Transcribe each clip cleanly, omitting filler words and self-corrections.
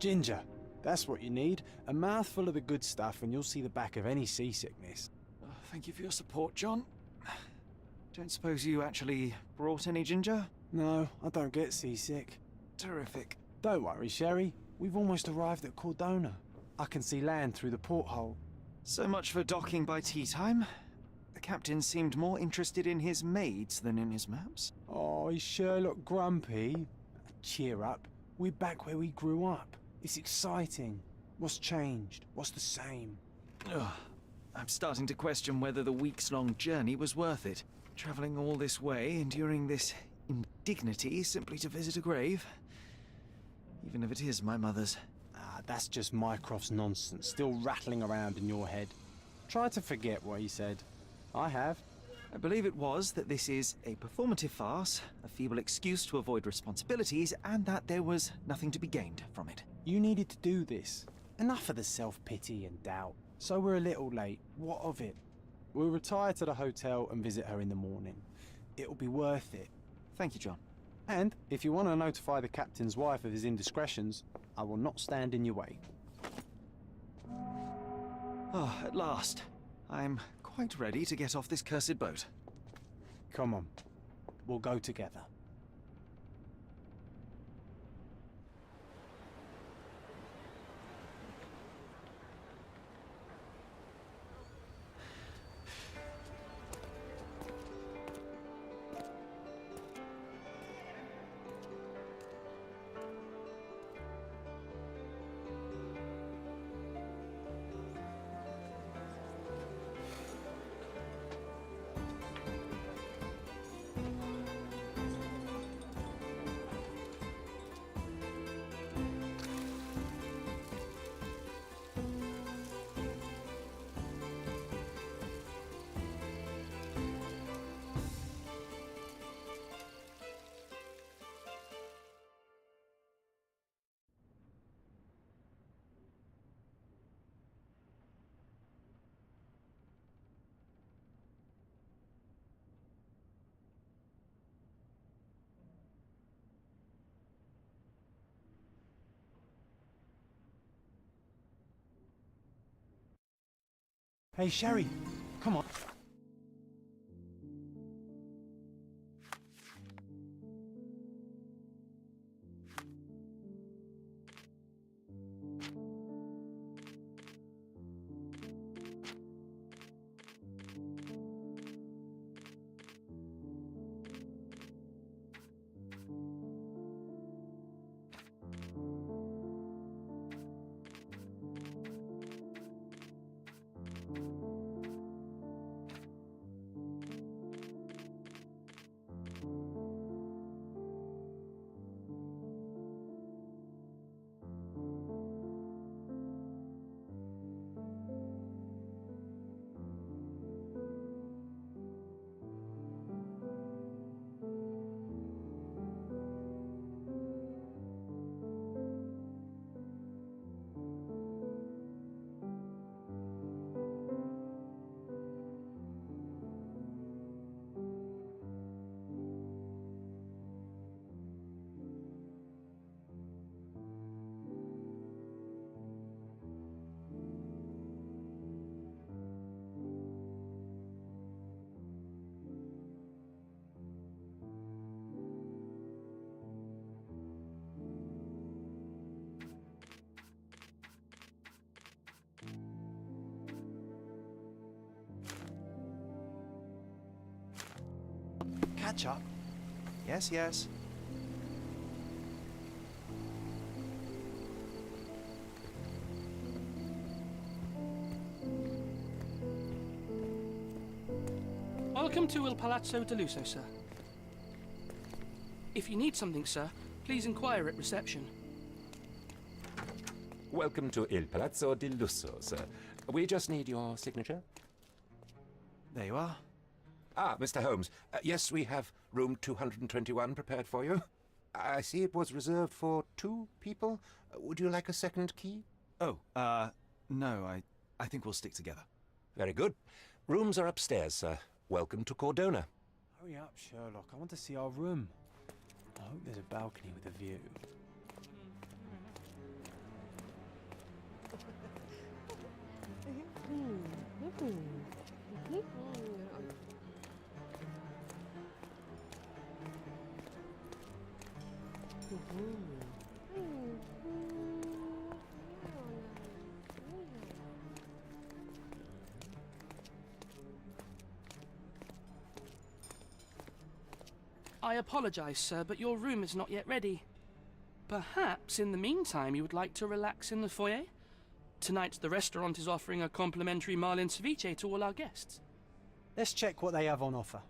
Ginger, that's what you need. A mouthful of the good stuff and you'll see the back of any seasickness. Oh, thank you for your support, John. Don't suppose you actually brought any ginger? No, I don't get seasick. Terrific. Don't worry, Sherry. We've almost arrived at Cordona. I can see land through the porthole. So much for docking by tea time. The captain seemed more interested in his maids than in his maps. Oh, is Sherlock grumpy? Cheer up. We're back where we grew up. It's exciting. What's changed? What's the same? Ugh. I'm starting to question whether the weeks-long journey was worth it. Traveling all this way, enduring this indignity simply to visit a grave. Even if it is my mother's. Ah, that's just Mycroft's nonsense, still rattling around in your head. Try to forget what he said. I have. I believe it was that this is a performative farce, a feeble excuse to avoid responsibilities, and that there was nothing to be gained from it. You needed to do this. Enough of the self-pity and doubt. So we're a little late. What of it? We'll retire to the hotel and visit her in the morning. It'll be worth it. Thank you, John. And if you want to notify the captain's wife of his indiscretions, I will not stand in your way. Oh, at last. I'm quite ready to get off this cursed boat. Come on. We'll go together. Hey, Sherry, come on. catch up. Yes, yes. Welcome to Il Palazzo de Lusso, sir. If you need something, sir, please inquire at reception. Welcome to Il Palazzo di Lusso, sir. We just need your signature. There you are. Ah, Mr. Holmes. Yes, we have room 221 prepared for you. I see it was reserved for 2 people. Would you like a second key? Oh, no, I think we'll stick together. Very good. Rooms are upstairs, sir. Welcome to Cordona. Hurry up, Sherlock. I want to see our room. I hope there's a balcony with a view. I apologize, sir, but your room is not yet ready. Perhaps in the meantime you would like to relax in the foyer? Tonight the restaurant is offering a complimentary marlin ceviche to all our guests. Let's check what they have on offer.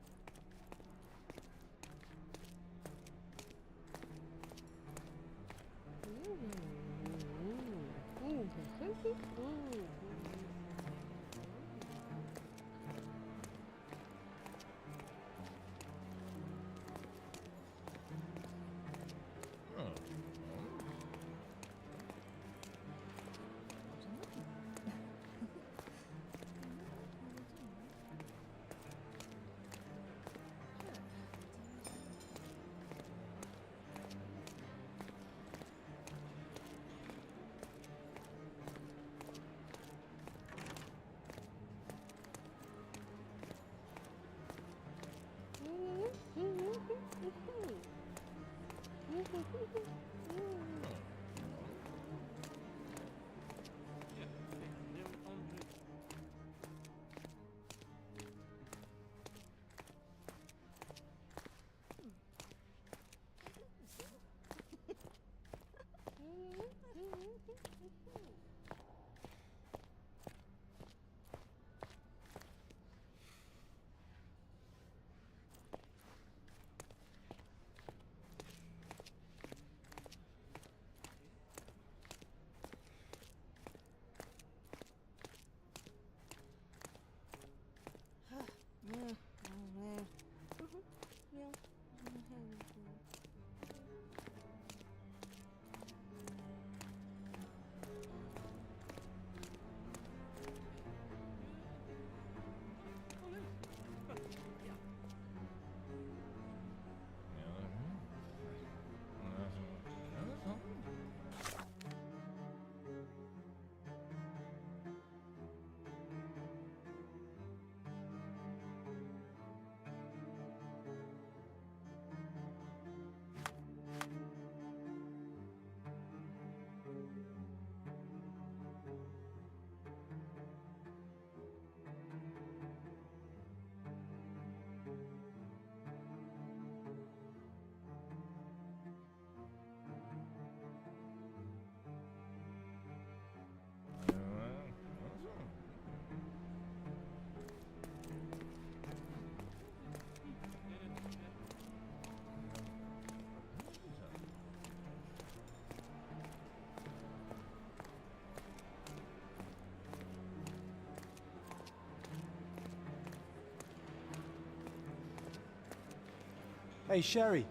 Hey, Sherry.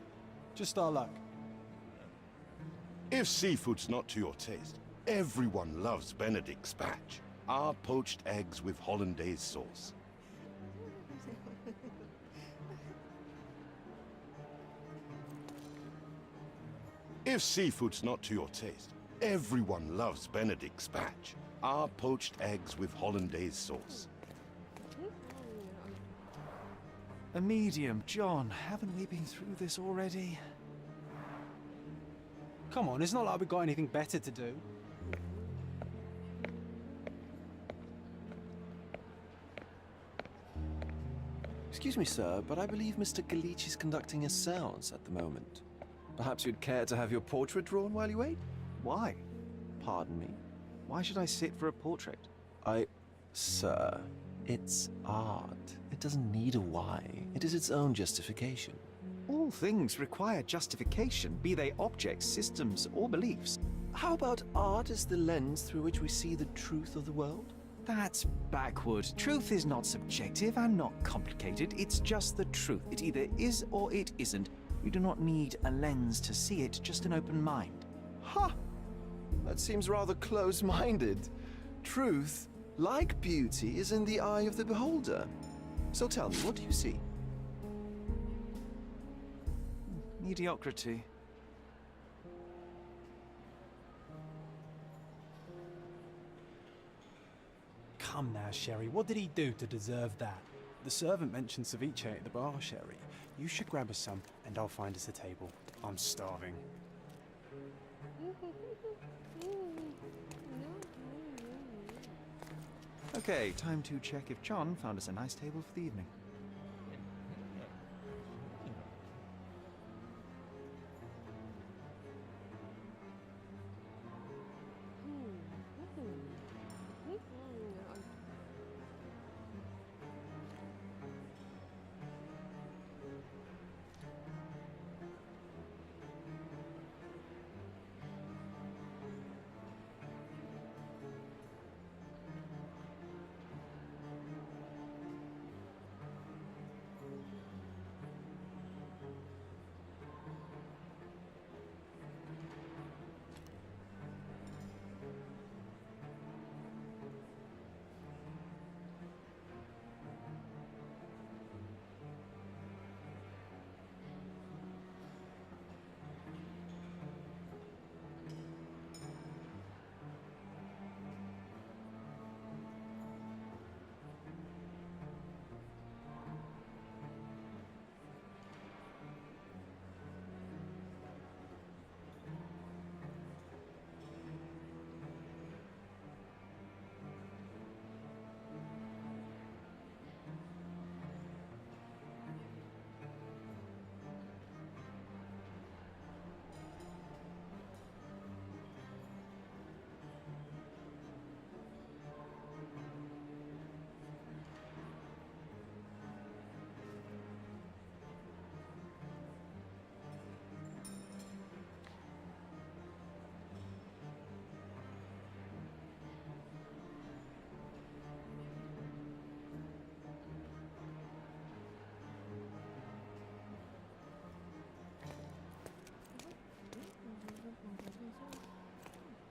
Just our luck. If seafood's not to your taste, everyone loves Benedict spatch. Our poached eggs with hollandaise sauce. If seafood's not to your taste, everyone loves Benedict spatch. Our poached eggs with hollandaise sauce. A medium, John. Haven't we been through this already? Come on, it's not like we've got anything better to do. Excuse me, sir, but I believe Mr. Galich is conducting a séance at the moment. Perhaps you'd care to have your portrait drawn while you wait? Why? Pardon me? Why should I sit for a portrait? Sir, it's art. It doesn't need a why. It is its own justification. All things require justification, be they objects, systems, or beliefs. How about art as the lens through which we see the truth of the world? That's backward. Truth is not subjective and not complicated. It's just the truth. It either is or it isn't. You do not need a lens to see it, just an open mind. Ha! That seems rather close-minded. Truth, like beauty, is in the eye of the beholder. So tell me, what do you see? Mediocrity. Come now, Sherry, what did he do to deserve that? The servant mentioned ceviche at the bar, Sherry. You should grab us some, and I'll find us a table. I'm starving. Okay, time to check if John found us a nice table for the evening.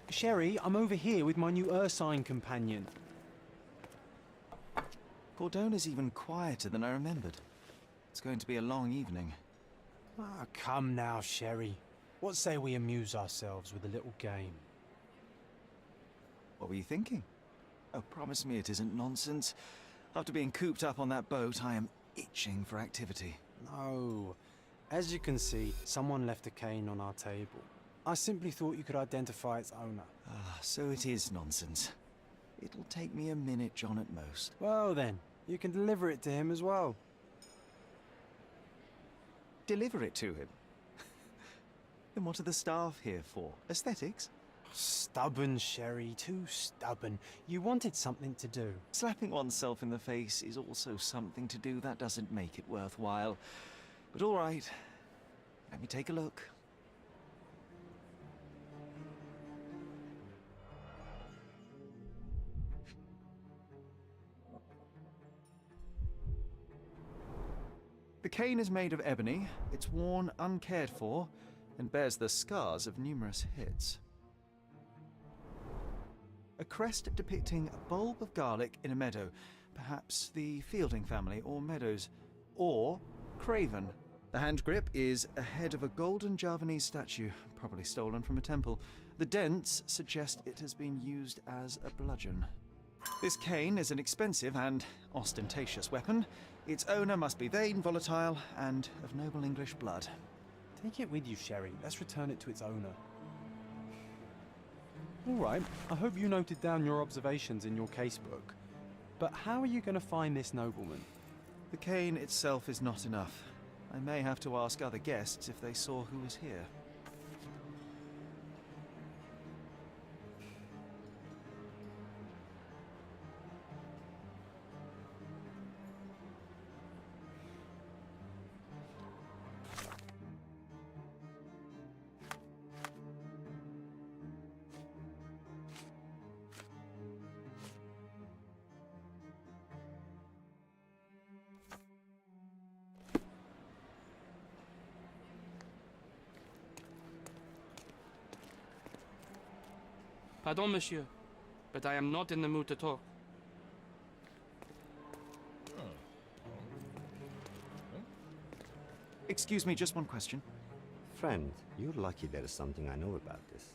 Sherry, I'm over here with my new Ursine companion. Cordona's even quieter than I remembered. It's going to be a long evening. Ah, come now, Sherry. What say we amuse ourselves with a little game? What were you thinking? Oh, promise me it isn't nonsense. After being cooped up on that boat, I am itching for activity. No. As you can see, someone left a cane on our table. I simply thought you could identify its owner. Ah, so it is nonsense. It'll take me a minute, John, at most. Well then, you can deliver it to him as well. Deliver it to him? Then what are the staff here for? Aesthetics? Stubborn, Sherry, too stubborn. You wanted something to do. Slapping oneself in the face is also something to do. That doesn't make it worthwhile. But all right, let me take a look. The cane is made of ebony, it's worn uncared for, and bears the scars of numerous hits. A crest depicting a bulb of garlic in a meadow, perhaps the Fielding family or Meadows, or Craven. The hand grip is a head of a golden Javanese statue, probably stolen from a temple. The dents suggest it has been used as a bludgeon. This cane is an expensive and ostentatious weapon. Its owner must be vain, volatile, and of noble English blood. Take it with you, Sherry. Let's return it to its owner. All right, I hope you noted down your observations in your casebook. But how are you going to find this nobleman? The cane itself is not enough. I may have to ask other guests if they saw who was here. Pardon, monsieur, but I am not in the mood to talk. Excuse me, just one question. Friend, you're lucky there is something I know about this.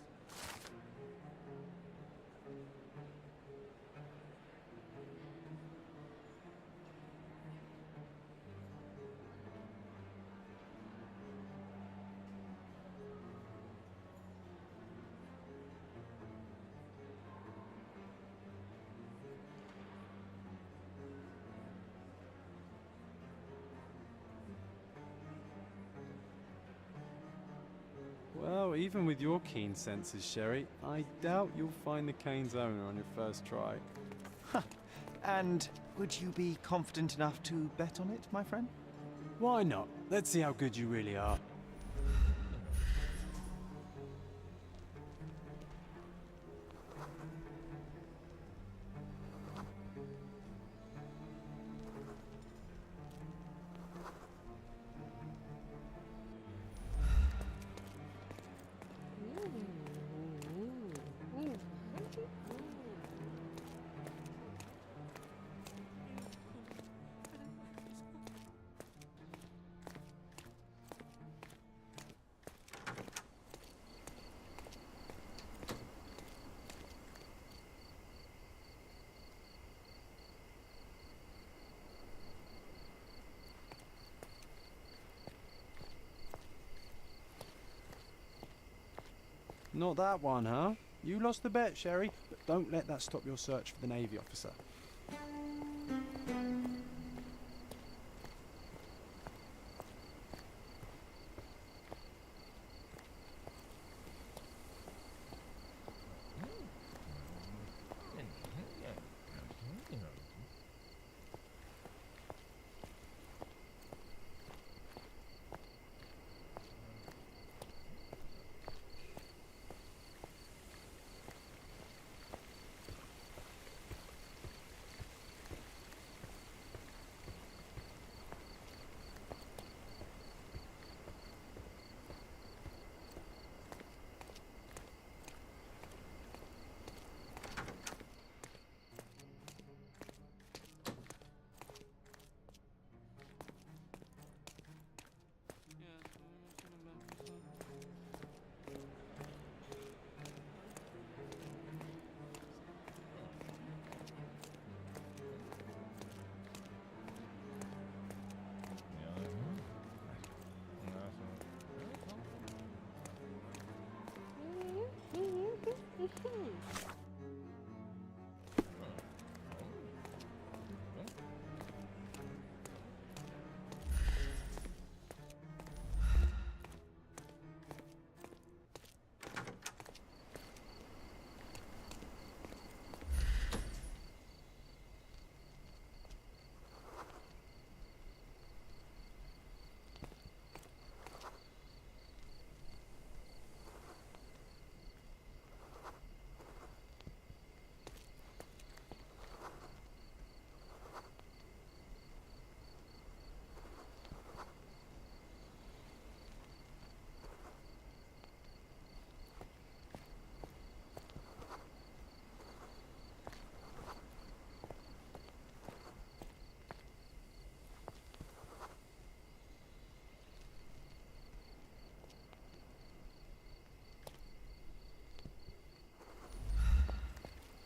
Well, even with your keen senses, Sherry, I doubt you'll find the cane's owner on your first try. And would you be confident enough to bet on it, my friend? Why not? Let's see how good you really are. Not that one, huh? You lost the bet, Sherry, but don't let that stop your search for the Navy officer.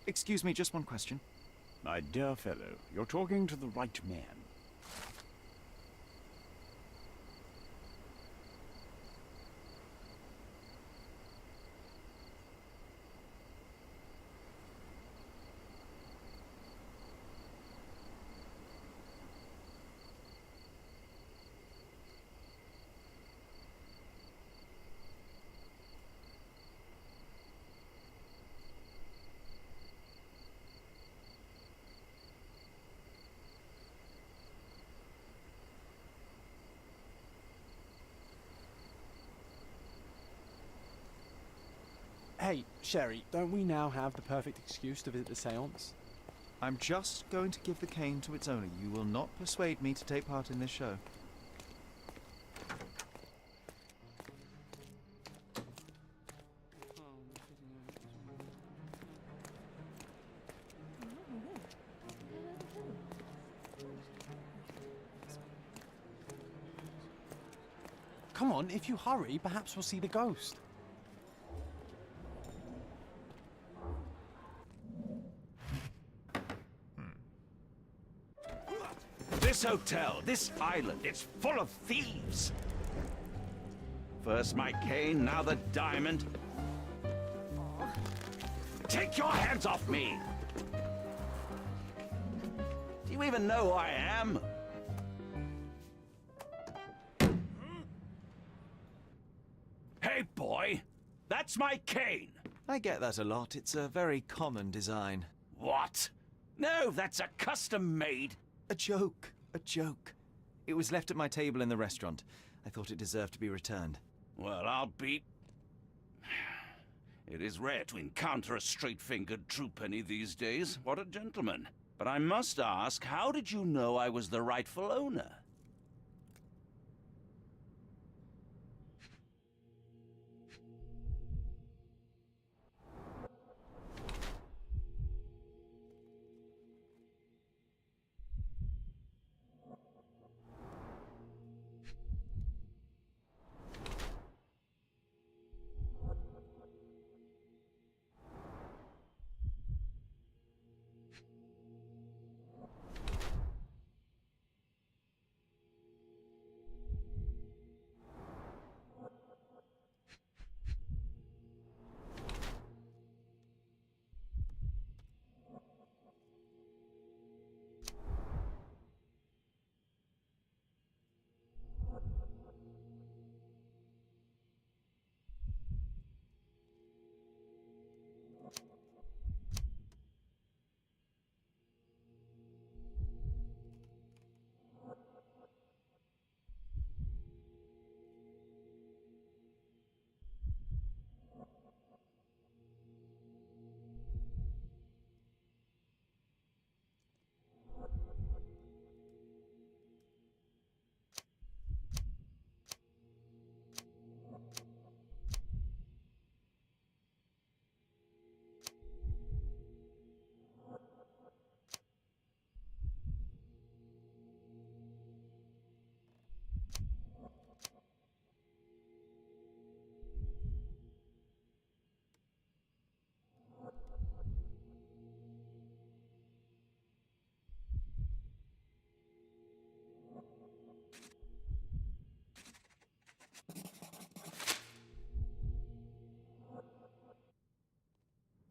Excuse me, just one question. My dear fellow, you're talking to the right man. Hey, Sherry, don't we now have the perfect excuse to visit the seance? I'm just going to give the cane to its owner. You will not persuade me to take part in this show. Come on, if you hurry, perhaps we'll see the ghost. This hotel, this island, it's full of thieves. First my cane, now the diamond. Take your hands off me! Do you even know who I am? Hey, boy! That's my cane! I get that a lot. It's a very common design. What? No, that's a custom-made. A joke. A joke. It was left at my table in the restaurant. I thought it deserved to be returned. Well, I'll be... It is rare to encounter a straight-fingered true penny these days. What a gentleman. But I must ask, how did you know I was the rightful owner?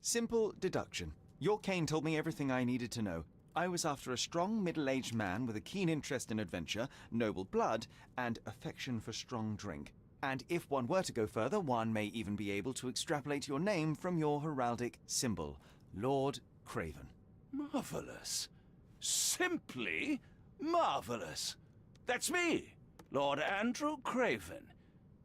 Simple deduction. Your cane told me everything I needed to know. I was after a strong, middle-aged man with a keen interest in adventure, noble blood, and affection for strong drink. And if one were to go further, one may even be able to extrapolate your name from your heraldic symbol, Lord Craven. Marvelous. Simply marvelous. That's me, Lord Andrew Craven.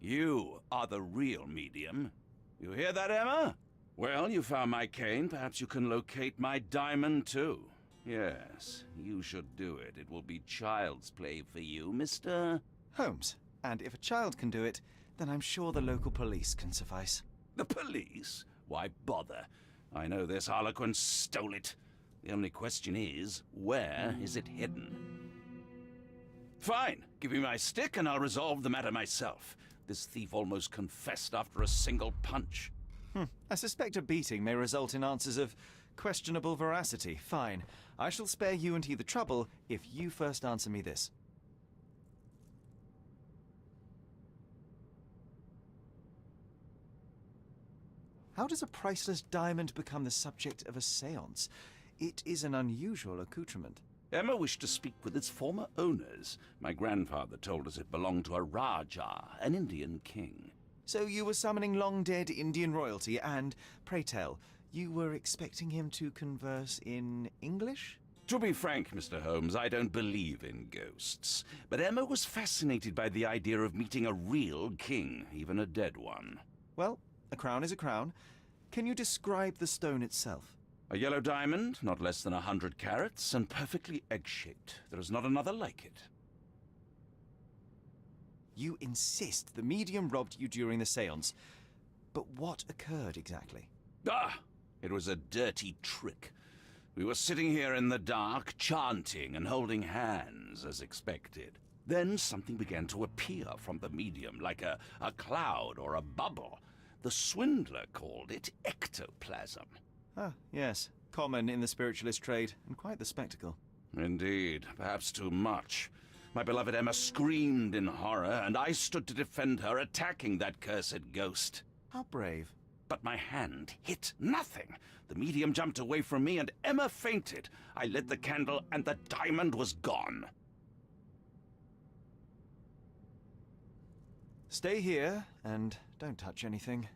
You are the real medium. You hear that, Emma? Well, you found my cane. Perhaps you can locate my diamond, too. Yes, you should do it. It will be child's play for you, Mr. Holmes. And if a child can do it, then I'm sure the local police can suffice. The police? Why bother? I know this harlequin stole it. The only question is, where is it hidden? Fine. Give me my stick and I'll resolve the matter myself. This thief almost confessed after a single punch. I suspect a beating may result in answers of questionable veracity. Fine. I shall spare you and he the trouble if you first answer me this. How does a priceless diamond become the subject of a séance? It is an unusual accoutrement. Emma wished to speak with its former owners. My grandfather told us it belonged to a Rajah, an Indian king. So you were summoning long-dead Indian royalty, and, pray tell, you were expecting him to converse in English? To be frank, Mr. Holmes, I don't believe in ghosts. But Emma was fascinated by the idea of meeting a real king, even a dead one. Well, a crown is a crown. Can you describe the stone itself? A yellow diamond, not less than 100 carats, and perfectly egg-shaped. There is not another like it. You insist the medium robbed you during the séance. But what occurred exactly? Ah! It was a dirty trick. We were sitting here in the dark, chanting and holding hands, as expected. Then something began to appear from the medium, like a cloud or a bubble. The swindler called it ectoplasm. Ah, yes. Common in the spiritualist trade, and quite the spectacle. Indeed, perhaps too much. My beloved Emma screamed in horror, and I stood to defend her, attacking that cursed ghost. How brave. But my hand hit nothing. The medium jumped away from me, and Emma fainted. I lit the candle, and the diamond was gone. Stay here, and don't touch anything.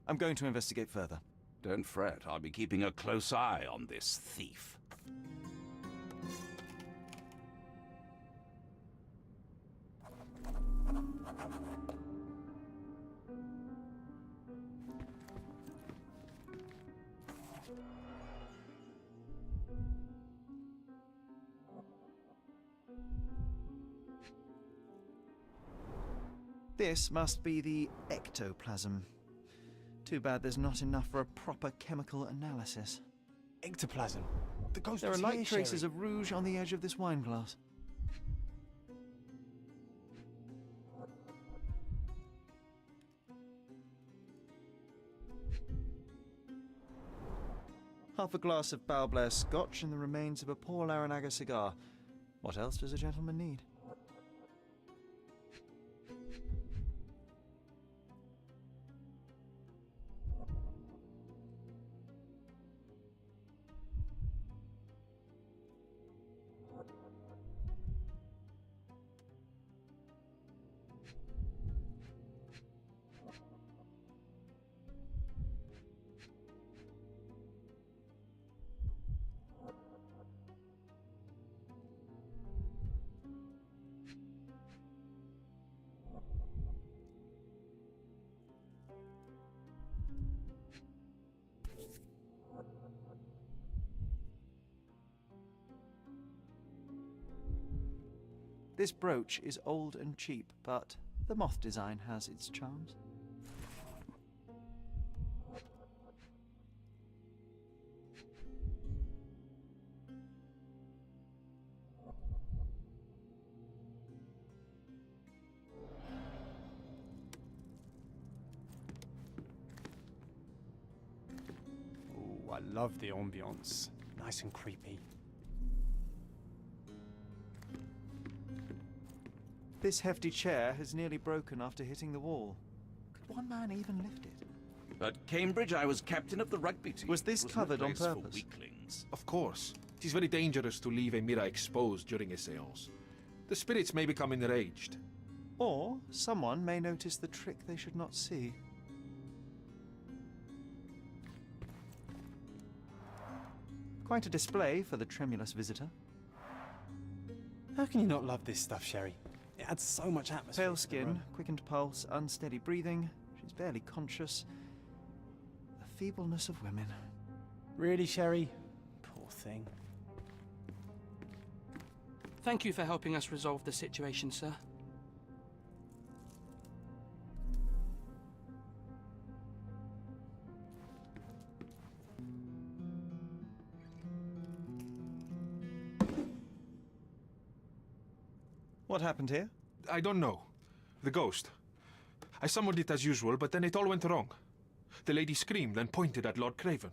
I'm going to investigate further. Don't fret, I'll be keeping a close eye on this thief. This must be the ectoplasm. Too bad there's not enough for a proper chemical analysis. Ectoplasm. The ghost There are was light here, traces Sherry. of rouge on the edge of this wine glass. Half a glass of Balblair Scotch and the remains of a Paul Aranaga cigar. What else does a gentleman need? This brooch is old and cheap, but the moth design has its charms. Ooh, I love the ambience. Nice and creepy. This hefty chair has nearly broken after hitting the wall. Could one man even lift it? At Cambridge, I was captain of the rugby team. Was this It no covered on place for purpose? weaklings. Of course. It is very dangerous to leave a mirror exposed during a séance. The spirits may become enraged. Or someone may notice the trick they should not see. Quite a display for the tremulous visitor. How can you not love this stuff, Sherry? It adds so much atmosphere. Pale to the skin, room. quickened pulse, unsteady breathing. She's barely conscious. The feebleness of women. Really, Sherry? Poor thing. Thank you for helping us resolve the situation, sir. What happened here? I don't know. The ghost. I summoned it as usual, but then it all went wrong. The lady screamed and pointed at Lord Craven.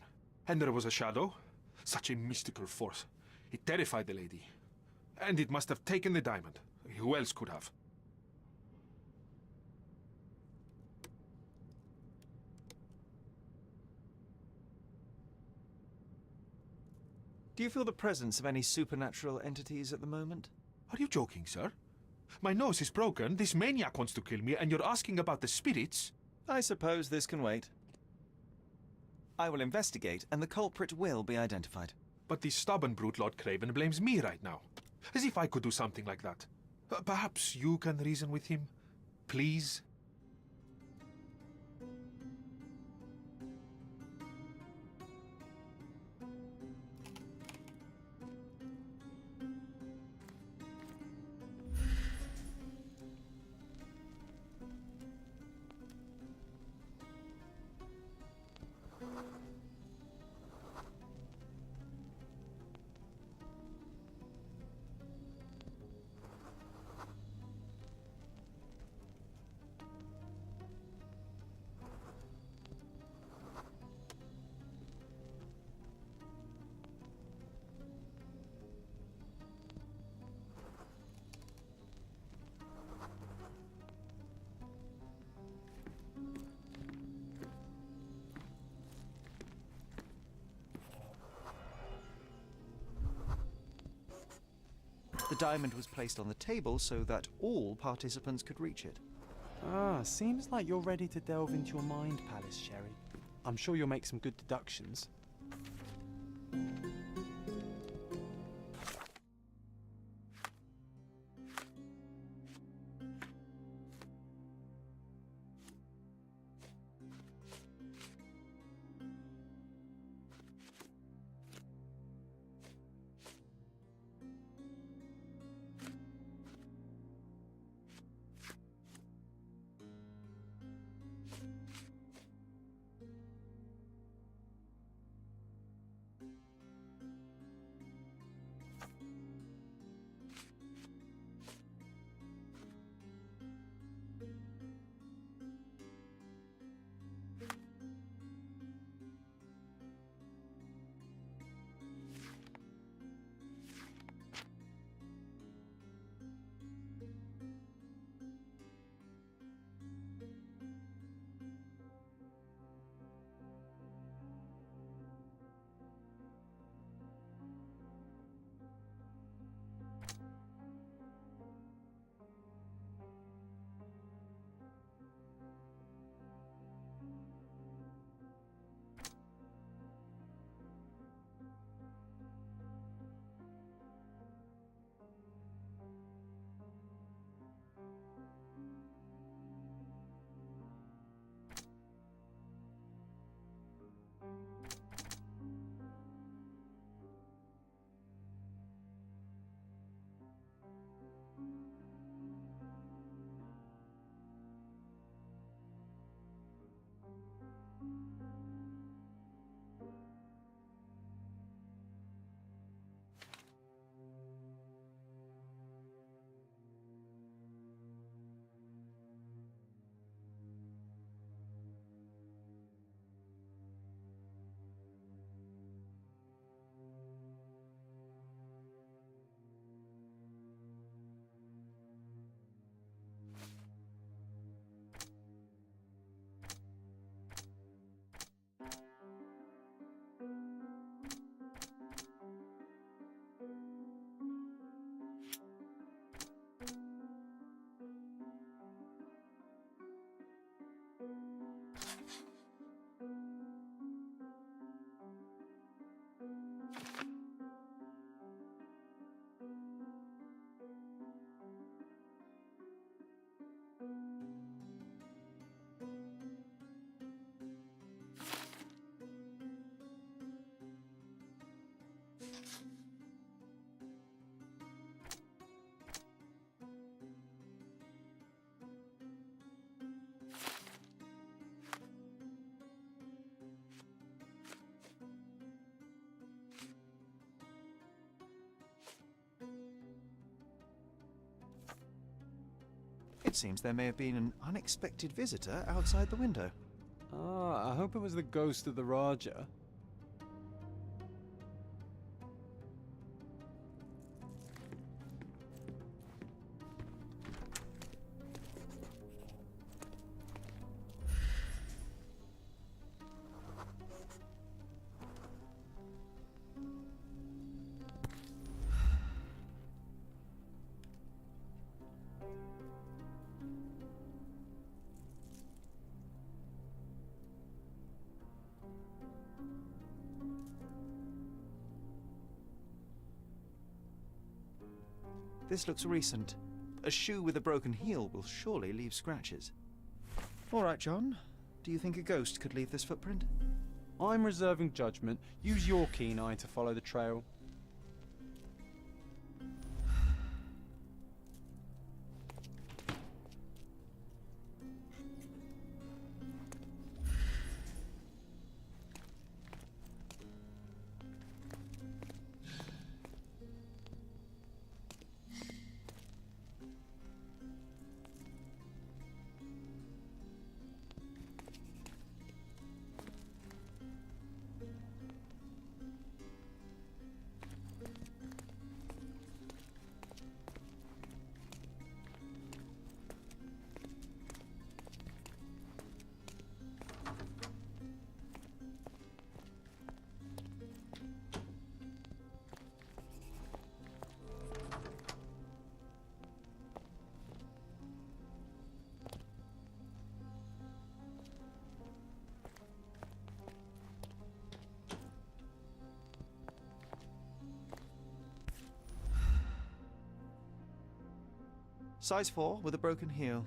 And there was a shadow. Such a mystical force. It terrified the lady. And it must have taken the diamond. Who else could have? Do you feel the presence of any supernatural entities at the moment? Are you joking, sir? My nose is broken, this maniac wants to kill me, and you're asking about the spirits? I suppose this can wait. I will investigate, and the culprit will be identified. But the stubborn brute Lord Craven blames me right now. As if I could do something like that. Perhaps you can reason with him? Please? The diamond was placed on the table so that all participants could reach it. Ah, seems like you're ready to delve into your mind palace, Sherry. I'm sure you'll make some good deductions. It seems there may have been an unexpected visitor outside the window. Ah, I hope it was the ghost of the Raja. This looks recent. A shoe with a broken heel will surely leave scratches. All right, John. Do you think a ghost could leave this footprint? I'm reserving judgment. Use your keen eye to follow the trail. Size 4 with a broken heel.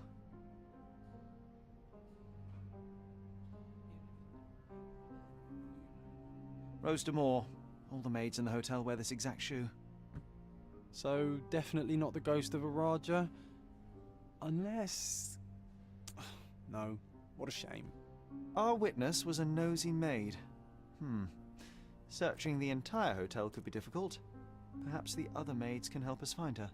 Rose D'Amour. All the maids in the hotel wear this exact shoe. So, definitely not the ghost of a Raja? Unless... No, what a shame. Our witness was a nosy maid. Searching the entire hotel could be difficult. Perhaps the other maids can help us find her.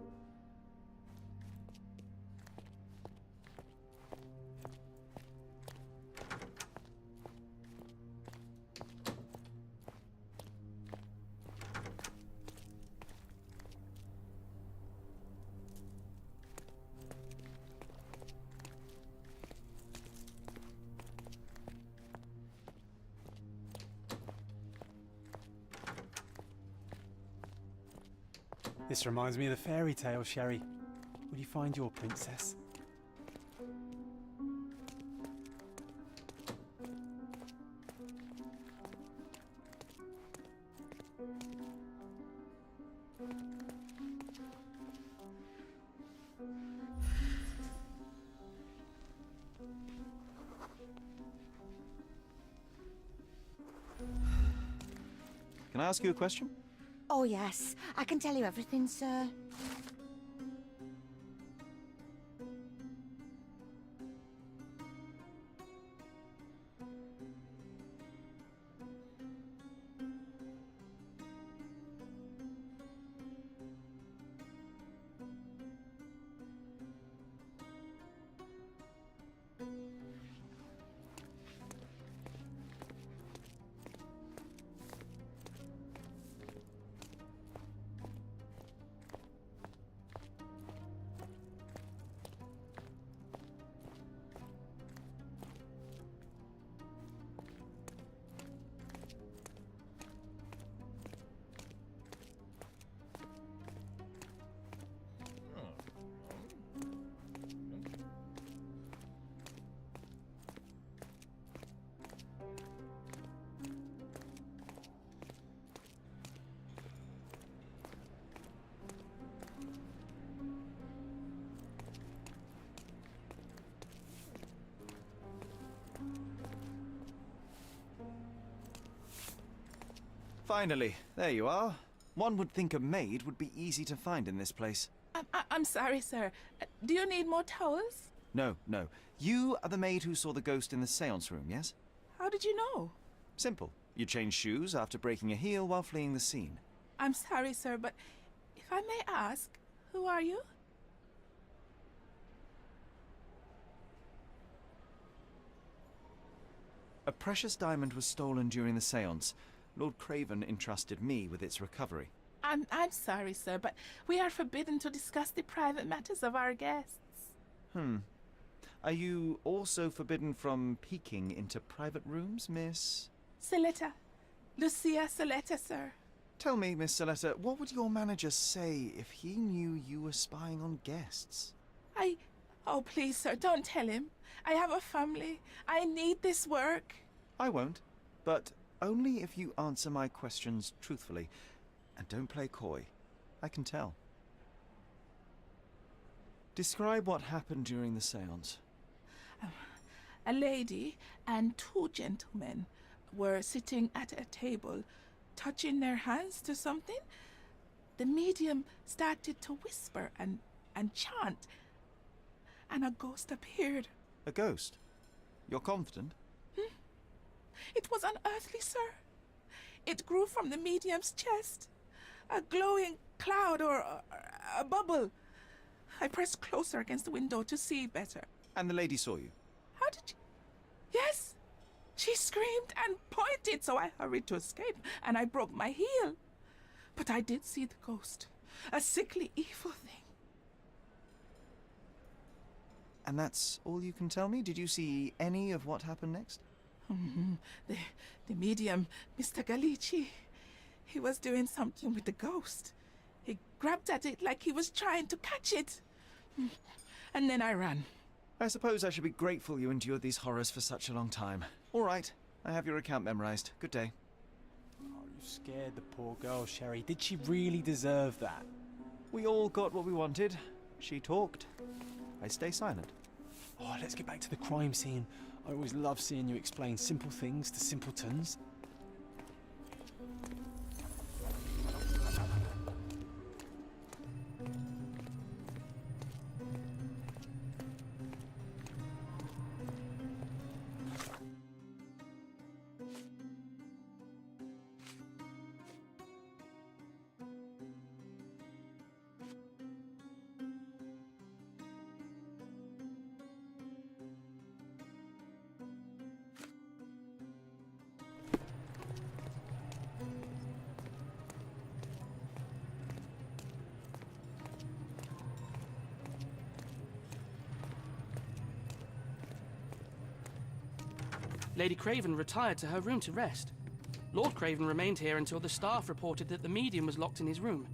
This reminds me of the fairy tale, Sherry. Will you find your princess? Can I ask you a question? Oh, yes. I can tell you everything, sir. Finally, there you are. One would think a maid would be easy to find in this place. I'm sorry, sir. Do you need more towels? No, no. You are the maid who saw the ghost in the seance room, yes? How did you know? Simple. You changed shoes after breaking a heel while fleeing the scene. I'm sorry, sir, but if I may ask, who are you? A precious diamond was stolen during the seance. Lord Craven entrusted me with its recovery. I'm sorry, sir, but we are forbidden to discuss the private matters of our guests. Are you also forbidden from peeking into private rooms, Miss? Saletta. Lucia Saletta, sir. Tell me, Miss Saletta, what would your manager say if he knew you were spying on guests? Oh, please, sir, don't tell him. I have a family. I need this work. I won't, but only if you answer my questions truthfully. And don't play coy. I can tell. Describe what happened during the seance. A lady and two gentlemen were sitting at a table, touching their hands to something. The medium started to whisper and chant, and a ghost appeared. A ghost? You're confident? It was unearthly, sir. It grew from the medium's chest. A glowing cloud or a bubble. I pressed closer against the window to see better. And the lady saw you? How did you... Yes! She screamed and pointed, so I hurried to escape, and I broke my heel. But I did see the ghost. A sickly, evil thing. And that's all you can tell me? Did you see any of what happened next? The medium, Mr. Galici, he was doing something with the ghost. He grabbed at it like he was trying to catch it. And then I ran. I suppose I should be grateful you endured these horrors for such a long time. All right, I have your account memorized. Good day. Oh, you scared the poor girl, Sherry. Did she really deserve that? We all got what we wanted. She talked. I stay silent. Oh, let's get back to the crime scene. I always love seeing you explain simple things to simpletons. Lady Craven retired to her room to rest. Lord Craven remained here until the staff reported that the medium was locked in his room.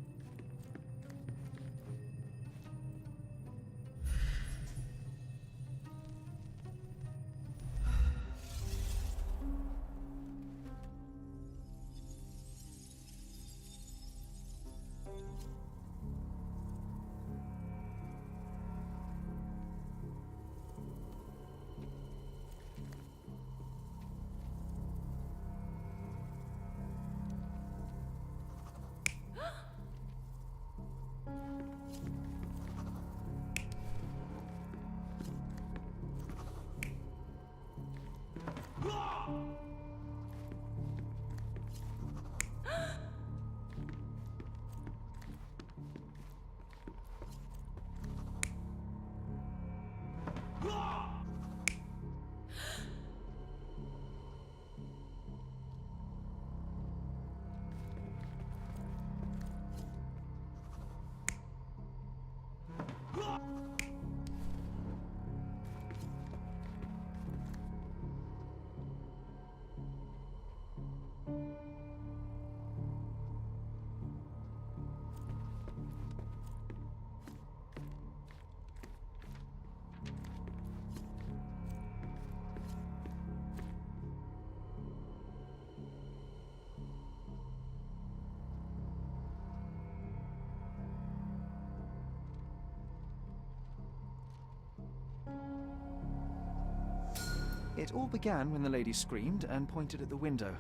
It all began when the lady screamed and pointed at the window.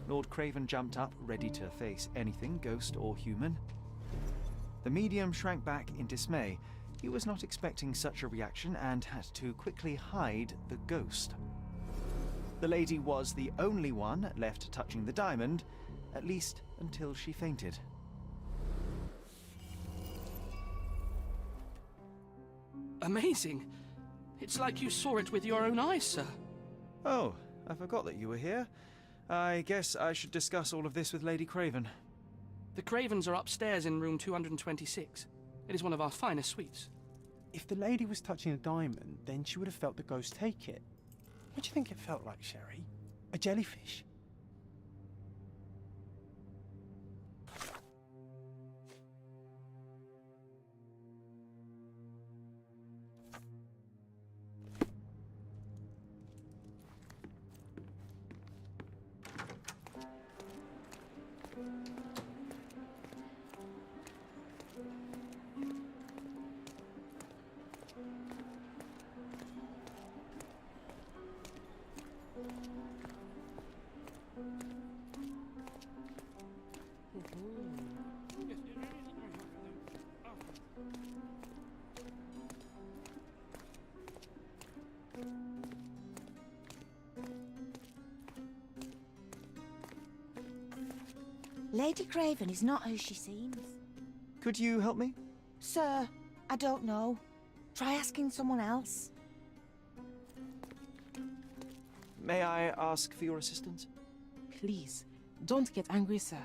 Lord Craven jumped up, ready to face anything, ghost or human. The medium shrank back in dismay. He was not expecting such a reaction and had to quickly hide the ghost. The lady was the only one left touching the diamond, at least until she fainted. Amazing! It's like you saw it with your own eyes, sir. Oh, I forgot that you were here. I guess I should discuss all of this with Lady Craven. The Cravens are upstairs in room 226. It is one of our finest suites. If the lady was touching a diamond, then she would have felt the ghost take it. What do you think it felt like, Sherry? A jellyfish? Lady Craven is not who she seems. Could you help me? Sir, I don't know. Try asking someone else. May I ask for your assistance? Please, don't get angry, sir.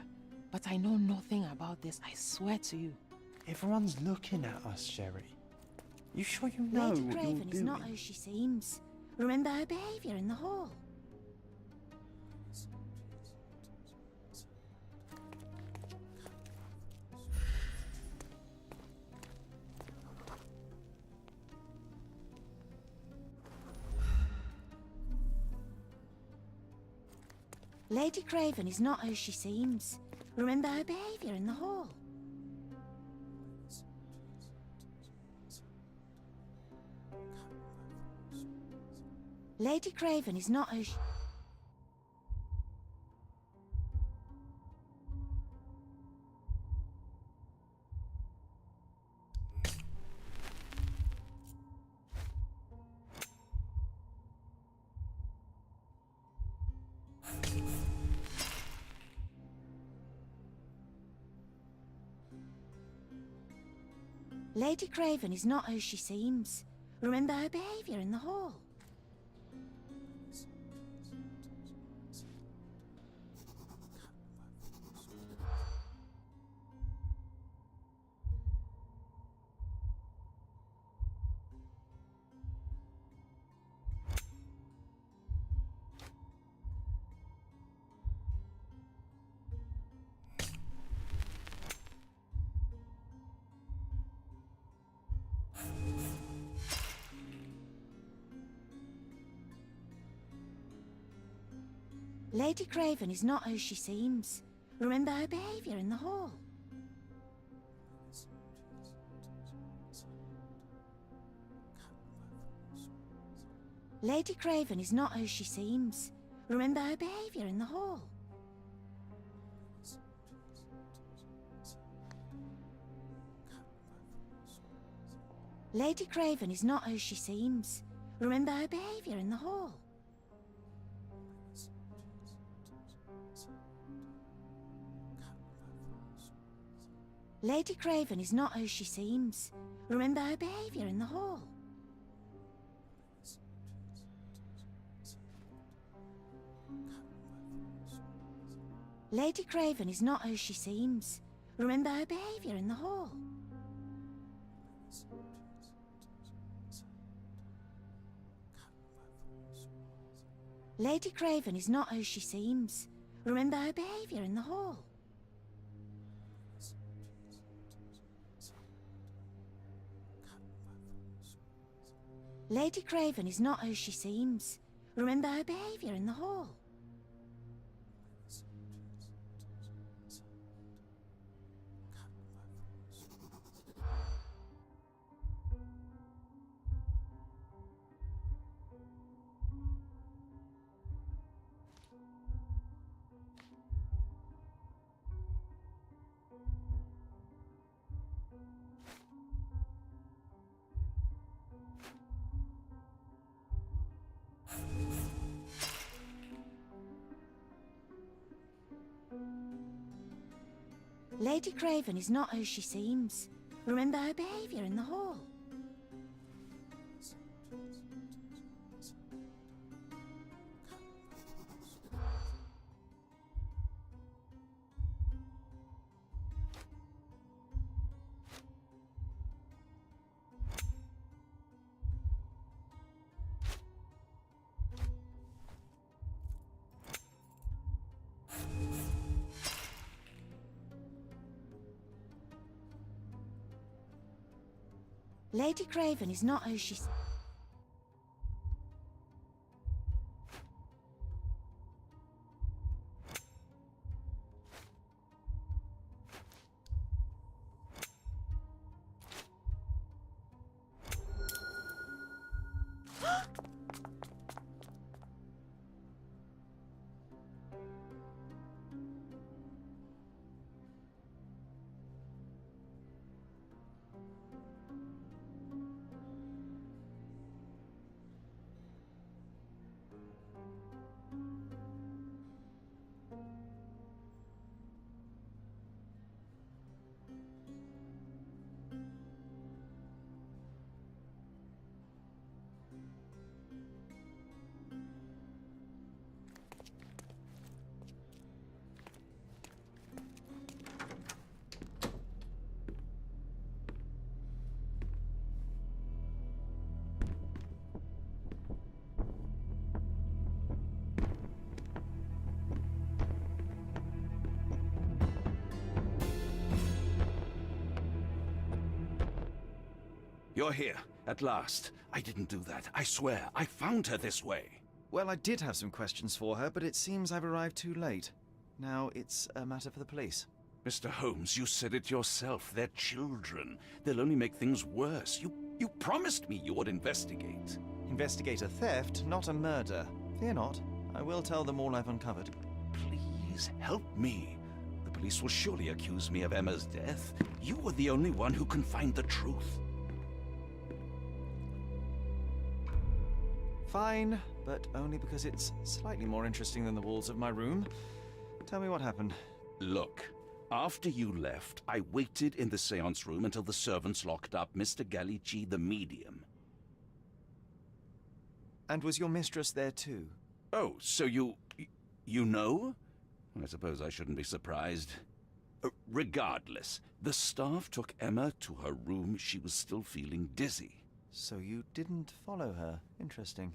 But I know nothing about this, I swear to you. Everyone's looking at us, Sherry. You sure you know Lady what Craven you're is doing? not who she seems. Remember her behaviour in the hall. Lady Craven is not who she seems. Remember her behaviour in the hall. Lady Craven is not who she... Lady Craven is not who she seems. Remember her behaviour in the hall. Lady Craven is not who she seems. Remember her behaviour in the hall. Lady Craven is not who she seems. Remember her behaviour in the hall. Lady Craven is not who she seems. Remember her behaviour in the hall. Lady Craven is not who she seems. Remember her behaviour in the hall. Lady Craven is not who she seems. Remember her behaviour in the hall. Lady Craven is not who she seems. Remember her behaviour in the hall. Lady Craven is not who she seems. Remember her behaviour in the hall. Lady Craven is not who she seems. Remember her behaviour in the hall. Lady Craven is not who she... You're here, at last. I didn't do that, I swear. I found her this way. Well, I did have some questions for her, but it seems I've arrived too late. Now it's a matter for the police. Mr. Holmes, you said it yourself. They're children. They'll only make things worse. You You promised me you would investigate. Investigate a theft, not a murder. Fear not. I will tell them all I've uncovered. Please help me. The police will surely accuse me of Emma's death. You are the only one who can find the truth. Fine, but only because it's slightly more interesting than the walls of my room. Tell me what happened. Look, after you left, I waited in the seance room until the servants locked up Mr. Gallici, the medium. And was your mistress there too? Oh, so you know? I suppose I shouldn't be surprised. Regardless, the staff took Emma to her room. She was still feeling dizzy. So you didn't follow her. Interesting.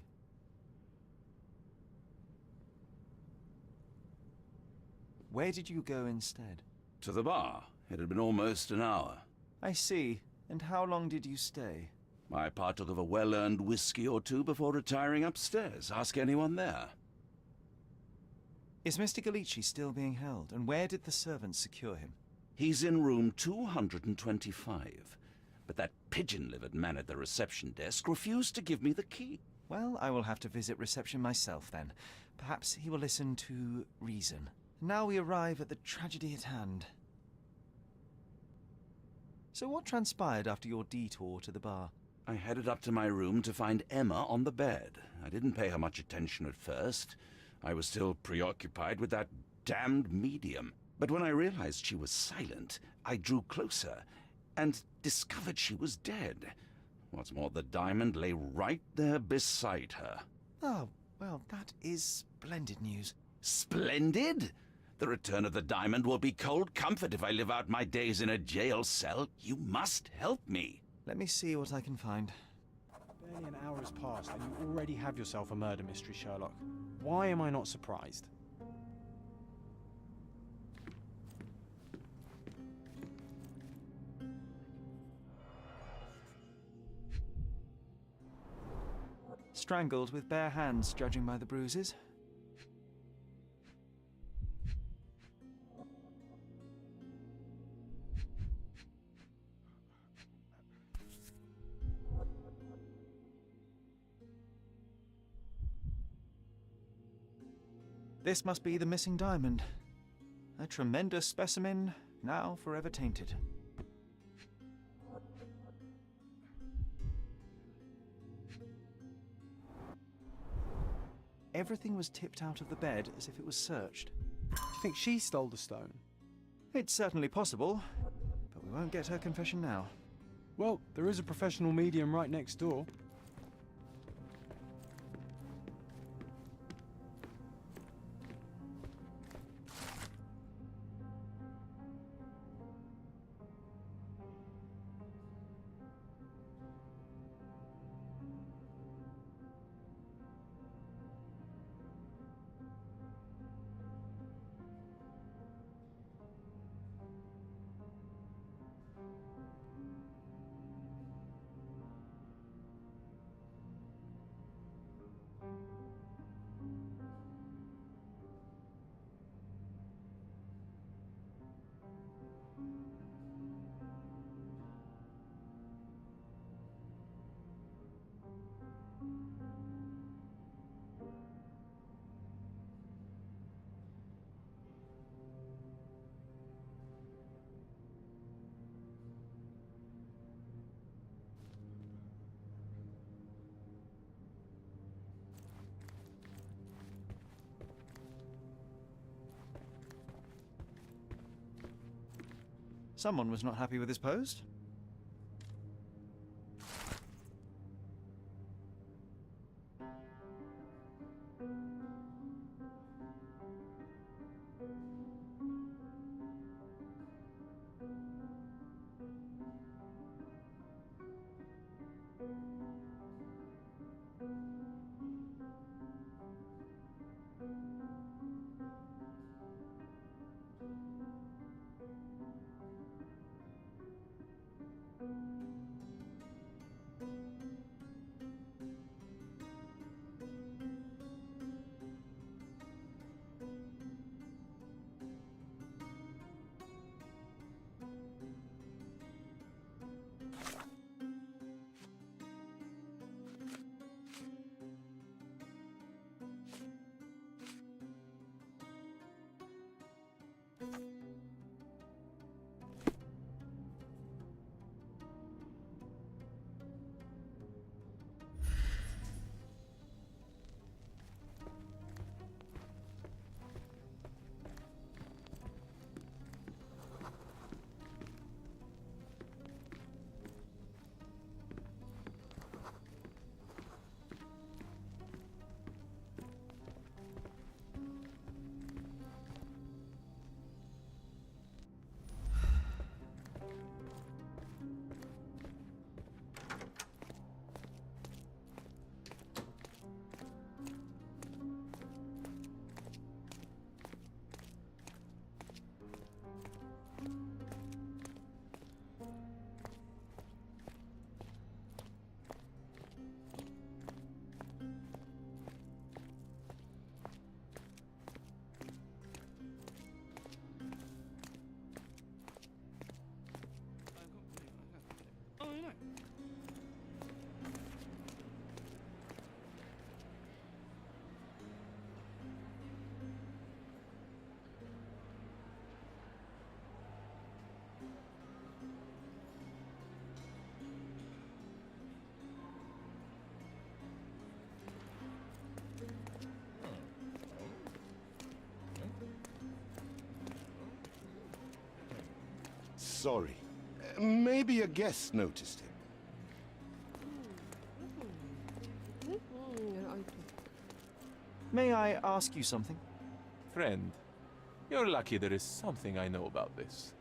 Where did you go instead? To the bar. It had been almost an hour. I see. And how long did you stay? I partook of a well-earned whiskey or two before retiring upstairs. Ask anyone there. Is Mr. Gallici still being held? And where did the servants secure him? He's in room 225. But that pigeon-livered man at the reception desk refused to give me the key. Well, I will have to visit reception myself then. Perhaps he will listen to reason. Now we arrive at the tragedy at hand. So what transpired after your detour to the bar? I headed up to my room to find Emma on the bed. I didn't pay her much attention at first. I was still preoccupied with that damned medium. But when I realized she was silent, I drew closer and discovered she was dead. What's more, the diamond lay right there beside her. Oh, well, that is splendid news. Splendid? The return of the diamond will be cold comfort if I live out my days in a jail cell. You must help me. Let me see what I can find. Barely an hour has passed and you already have yourself a murder mystery, Sherlock. Why am I not surprised? Strangled with bare hands, judging by the bruises. This must be the missing diamond. A tremendous specimen, now forever tainted. Everything was tipped out of the bed as if it was searched. Do you think she stole the stone? It's certainly possible, but we won't get her confession now. Well, there is a professional medium right next door. Someone was not happy with his post. sorry. Maybe a guest noticed him. May I ask you something? Friend, you're lucky there is something I know about this.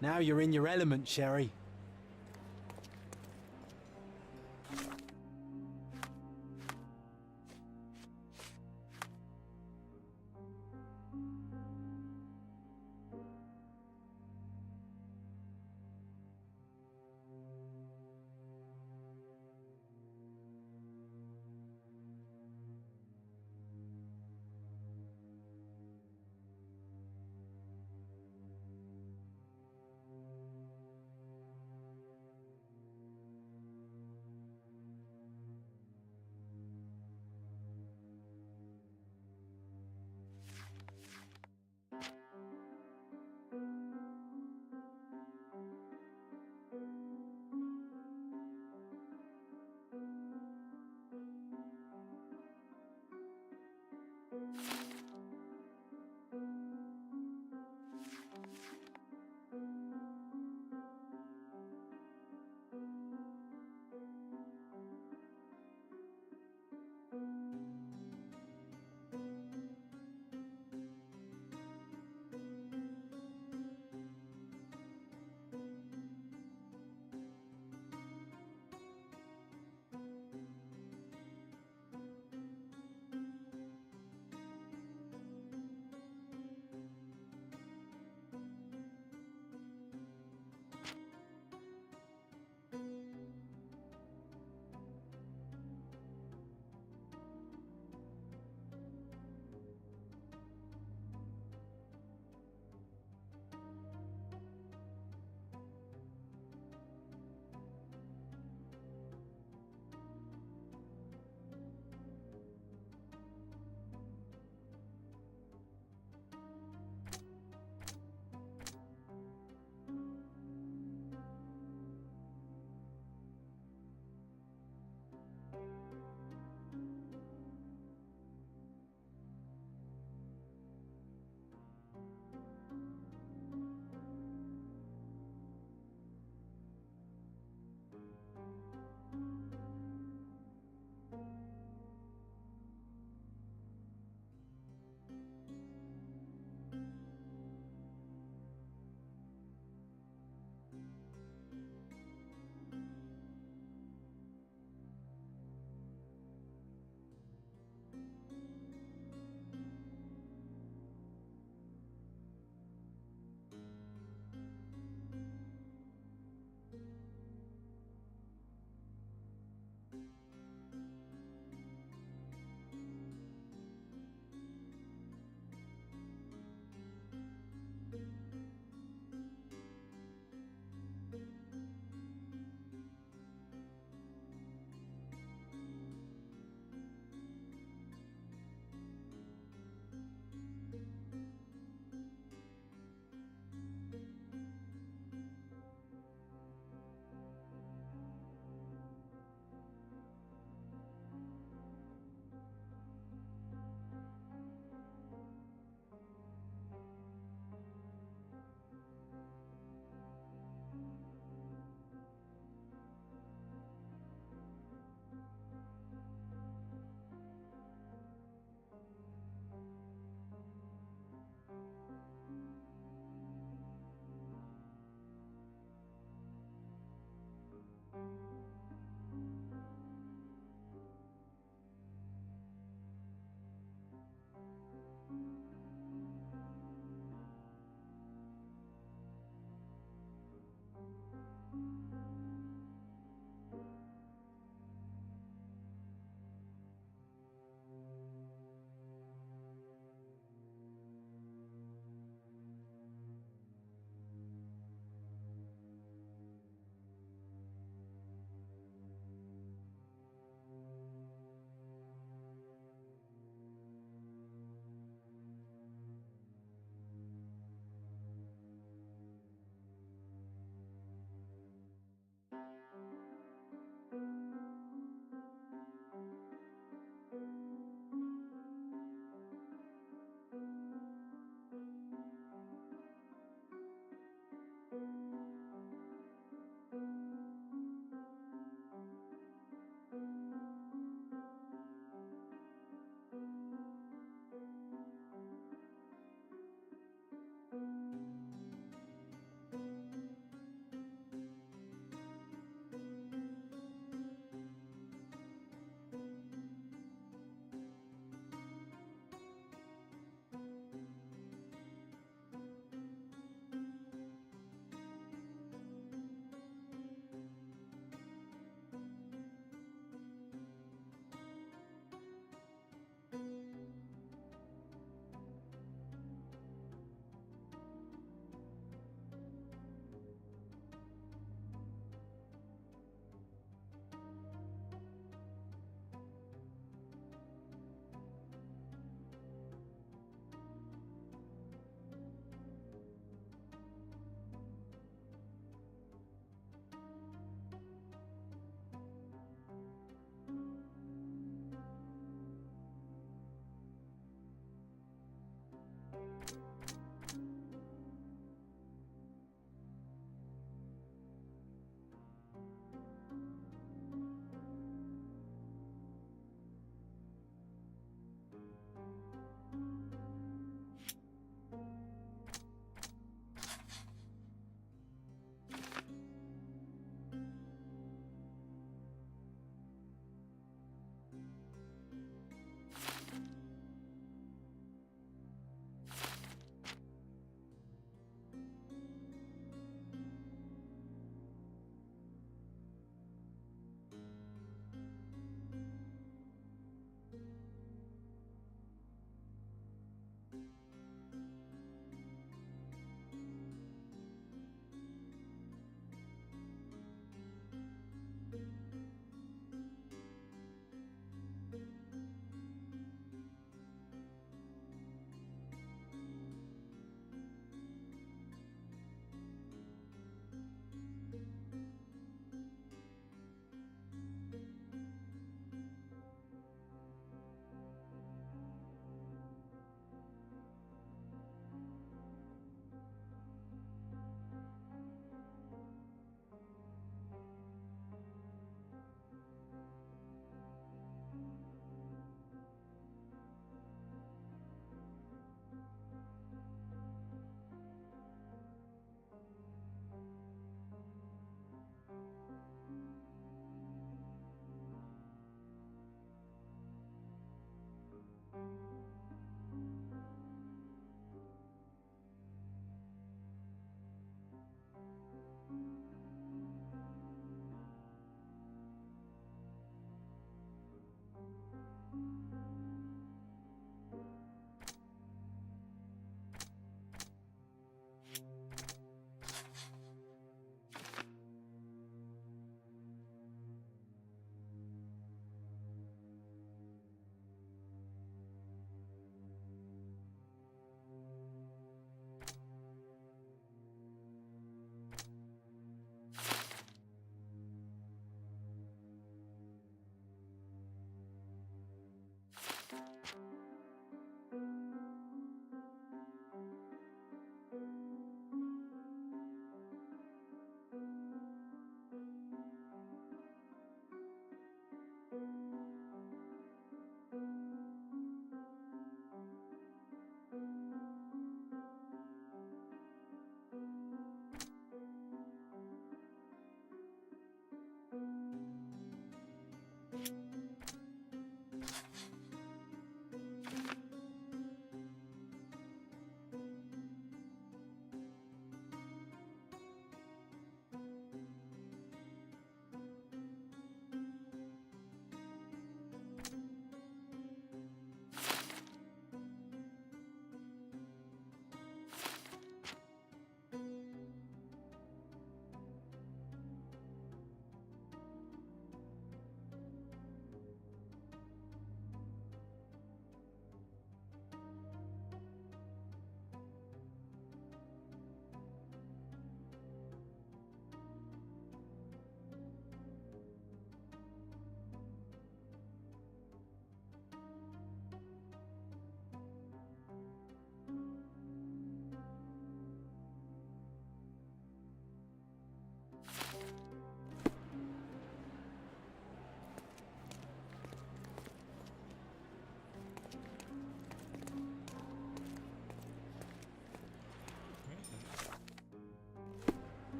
Now you're in your element, Sherry.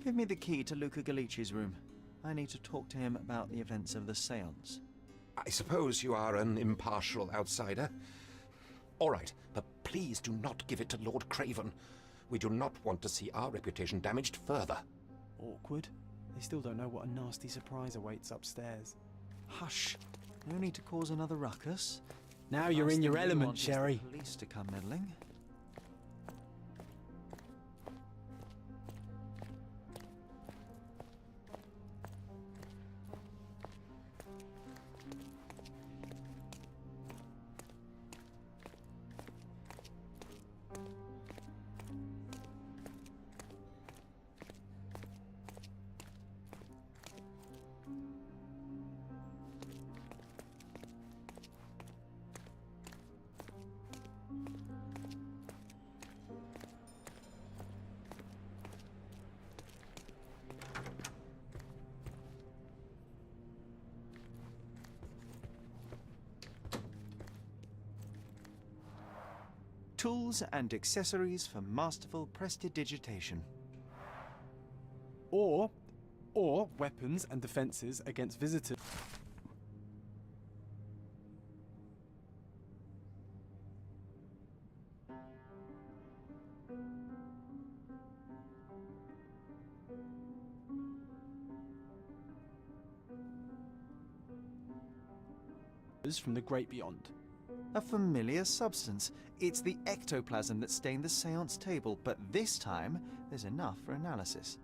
Give me the key to Luca Galici's room. I need to talk to him about the events of the seance. I suppose you are an impartial outsider. All right, but please do not give it to Lord Craven. We do not want to see our reputation damaged further. Awkward. They still don't know what a nasty surprise awaits upstairs. Hush. No need to cause another ruckus. Now you're Last in your thing we element, want is Sherry. the police to come meddling. Tools and accessories for masterful prestidigitation. Or weapons and defenses against visitors. From the great beyond. A familiar substance. It's the ectoplasm that stained the seance table, but this time there's enough for analysis.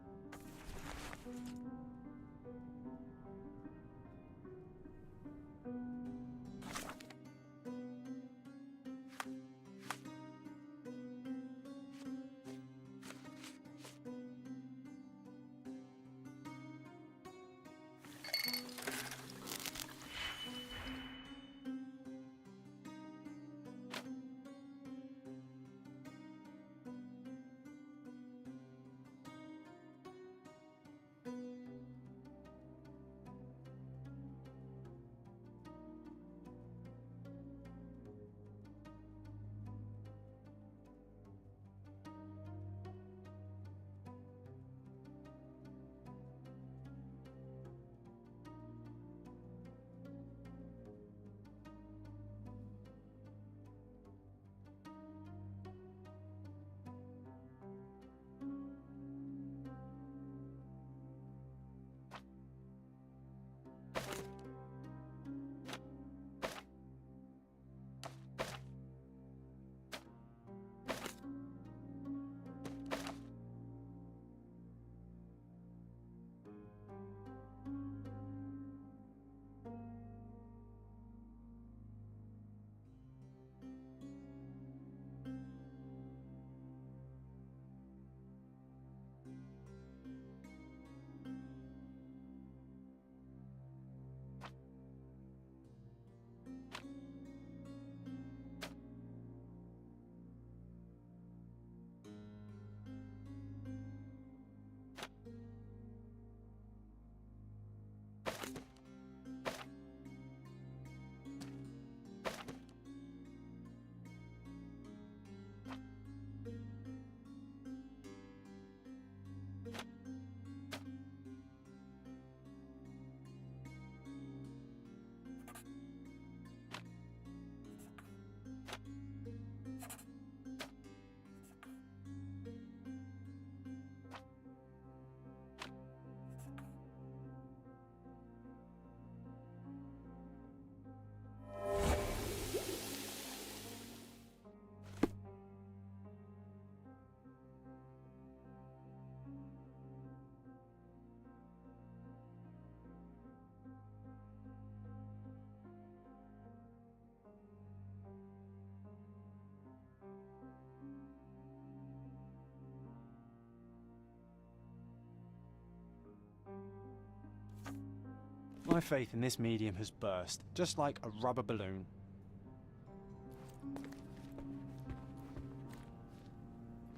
My faith in this medium has burst, just like a rubber balloon.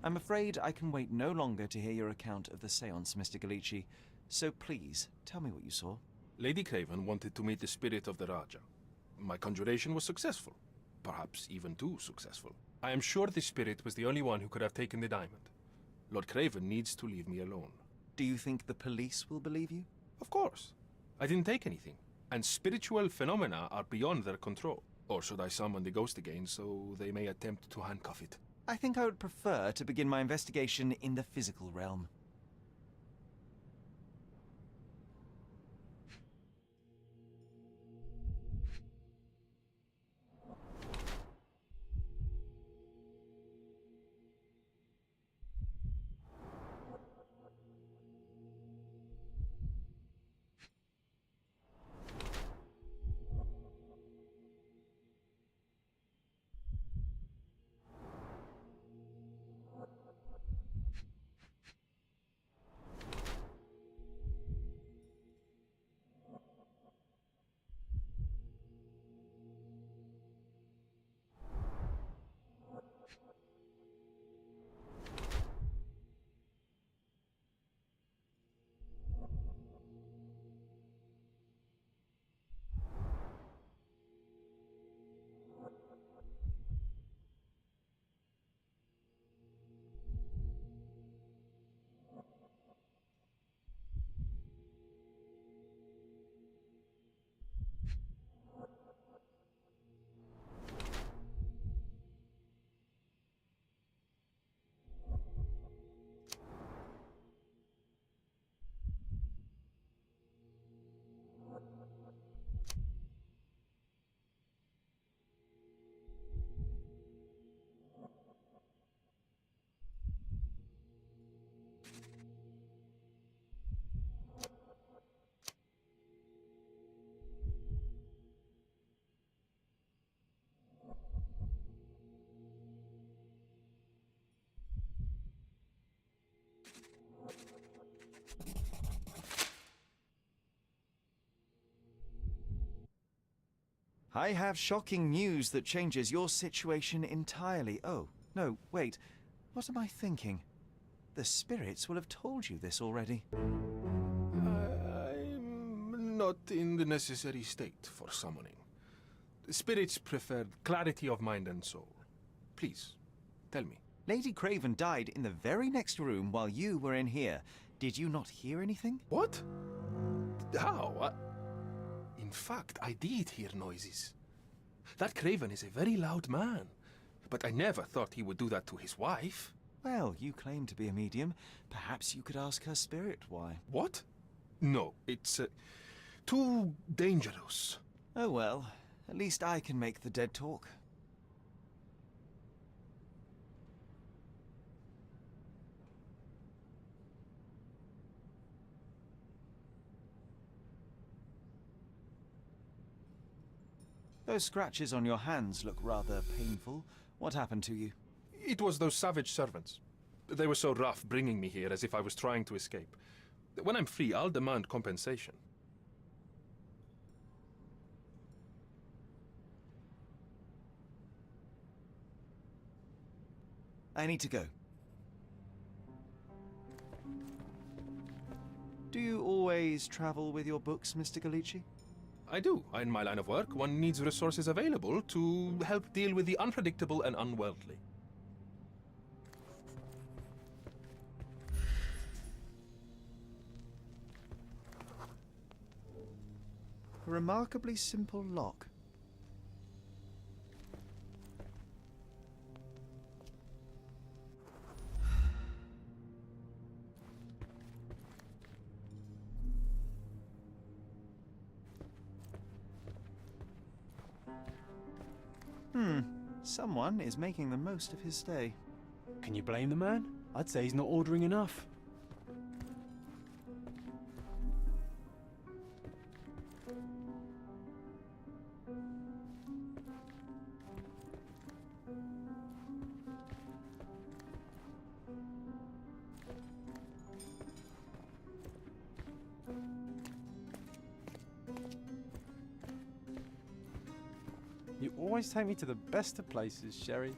I'm afraid I can wait no longer to hear your account of the seance, Mr. Galici. So please, tell me what you saw. Lady Craven wanted to meet the spirit of the Raja. My conjuration was successful. Perhaps even too successful. I am sure the spirit was the only one who could have taken the diamond. Lord Craven needs to leave me alone. Do you think the police will believe you? Of course. I didn't take anything. and spiritual phenomena are beyond their control. Or should I summon the ghost again so they may attempt to handcuff it? I think I would prefer to begin my investigation in the physical realm. I have shocking news that changes your situation entirely. Oh, no, wait. What am I thinking? The spirits will have told you this already. I'm not in the necessary state for summoning. The spirits preferred clarity of mind and soul. Please, tell me. Lady Craven died in the very next room while you were in here. Did you not hear anything? What? How? In fact, I did hear noises. That Craven is a very loud man, but I never thought he would do that to his wife. Well, you claim to be a medium. Perhaps you could ask her spirit why. What? No, it's too dangerous. Oh well, at least I can make the dead talk. Those scratches on your hands look rather painful. What happened to you? It was those savage servants. They were so rough bringing me here as if I was trying to escape. When I'm free, I'll demand compensation. I need to go. Do you always travel with your books, Mr. Galici? I do. In my line of work, one needs resources available to help deal with the unpredictable and unworldly. A remarkably simple lock. Someone is making the most of his stay. Can you blame the man? I'd say he's not ordering enough. You always take me to the best of places, Sherry.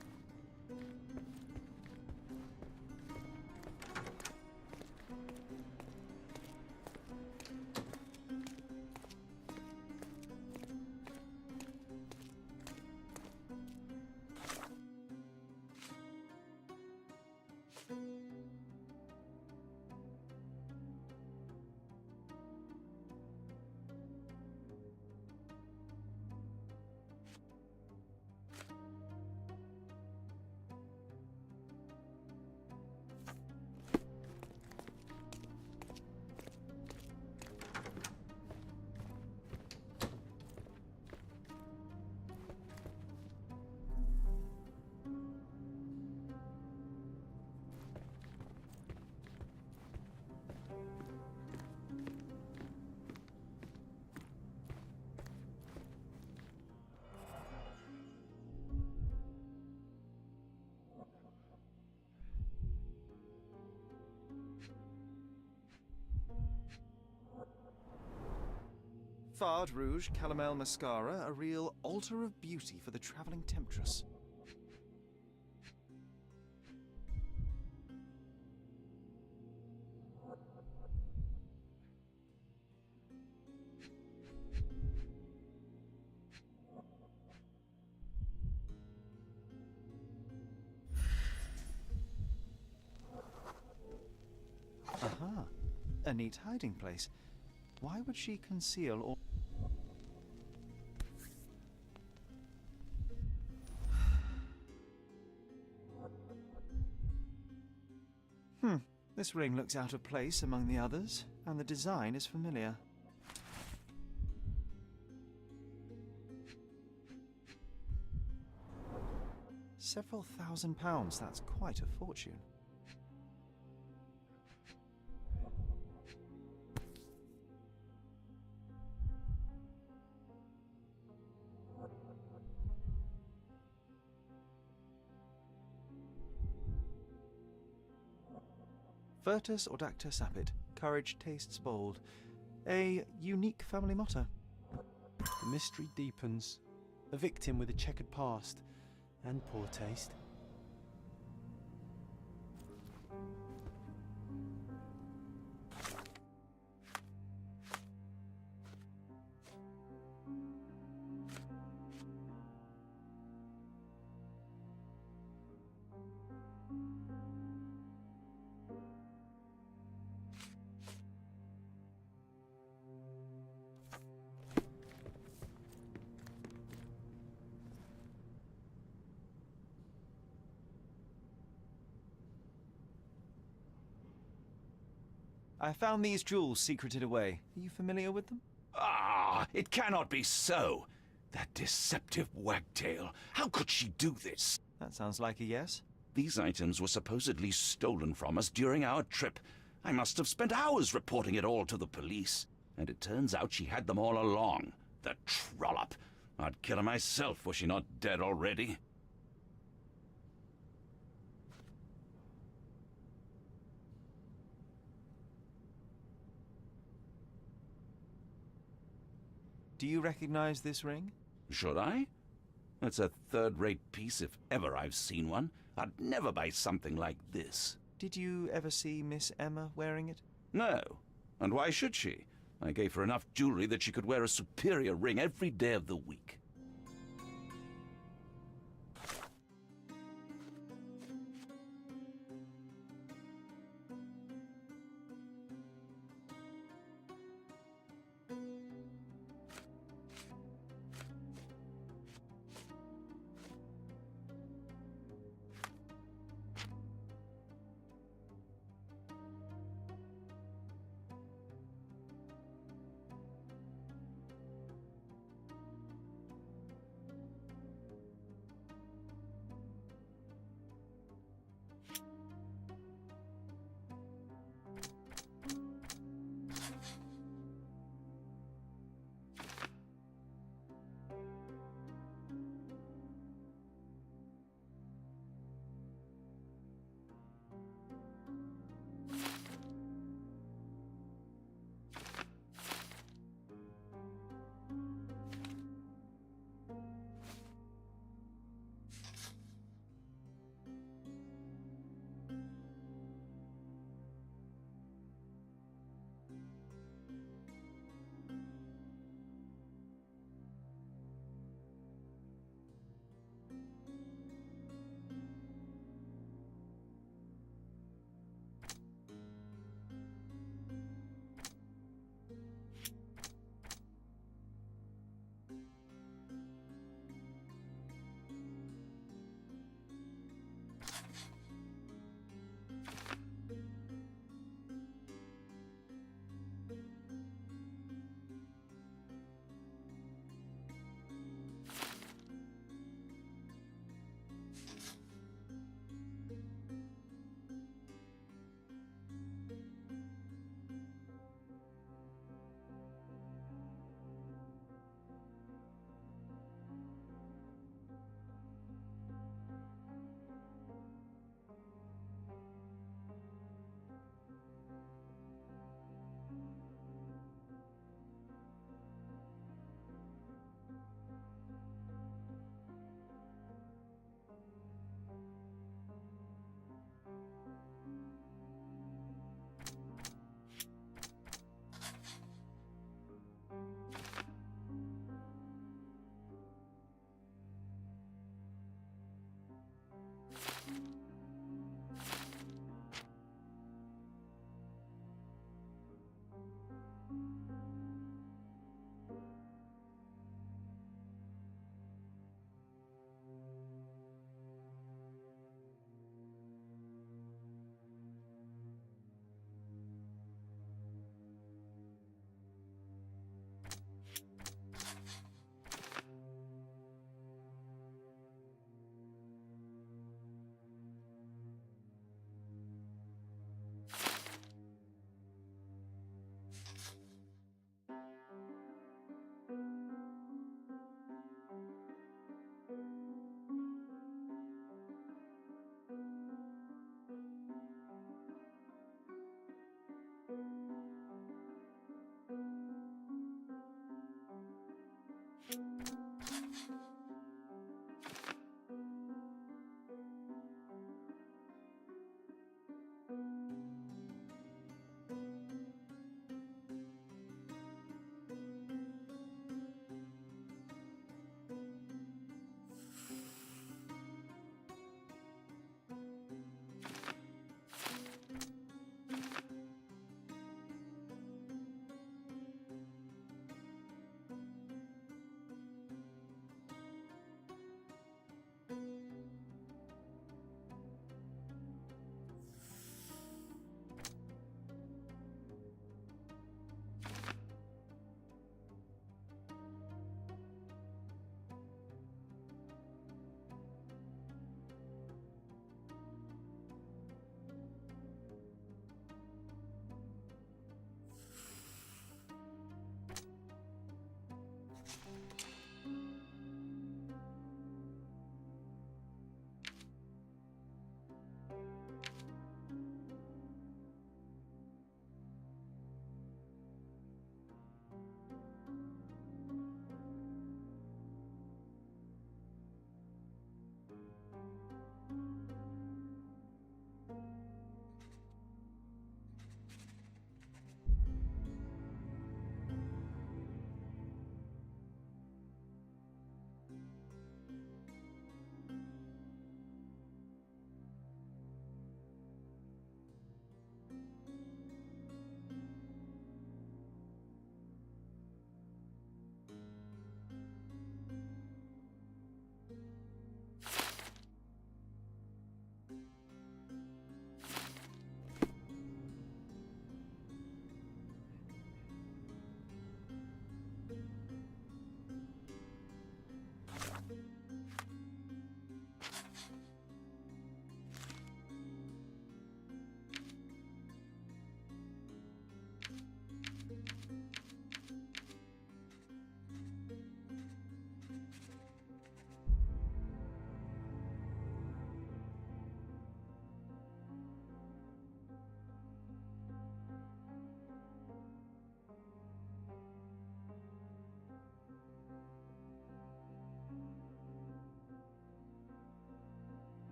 Fard Rouge Calomel Mascara, a real altar of beauty for the travelling temptress. Aha, a neat hiding place. Why would she conceal all... This ring looks out of place among the others, and the design is familiar. Several £1,000s, that's quite a fortune. Virtus Audacta Sapit. Courage tastes bold. A unique family motto. The mystery deepens. A victim with a checkered past and poor taste. I found these jewels secreted away. Are you familiar with them? Ah, it cannot be so. That deceptive wagtail. How could she do this? That sounds like a yes. These items were supposedly stolen from us during our trip. I must have spent hours reporting it all to the police. And it turns out she had them all along. The trollop. I'd kill her myself were she not dead already. Do you recognize this ring? Should I? It's a third-rate piece if ever I've seen one. I'd never buy something like this. Did you ever see Miss Emma wearing it? No. And why should she? I gave her enough jewelry that she could wear a superior ring every day of the week.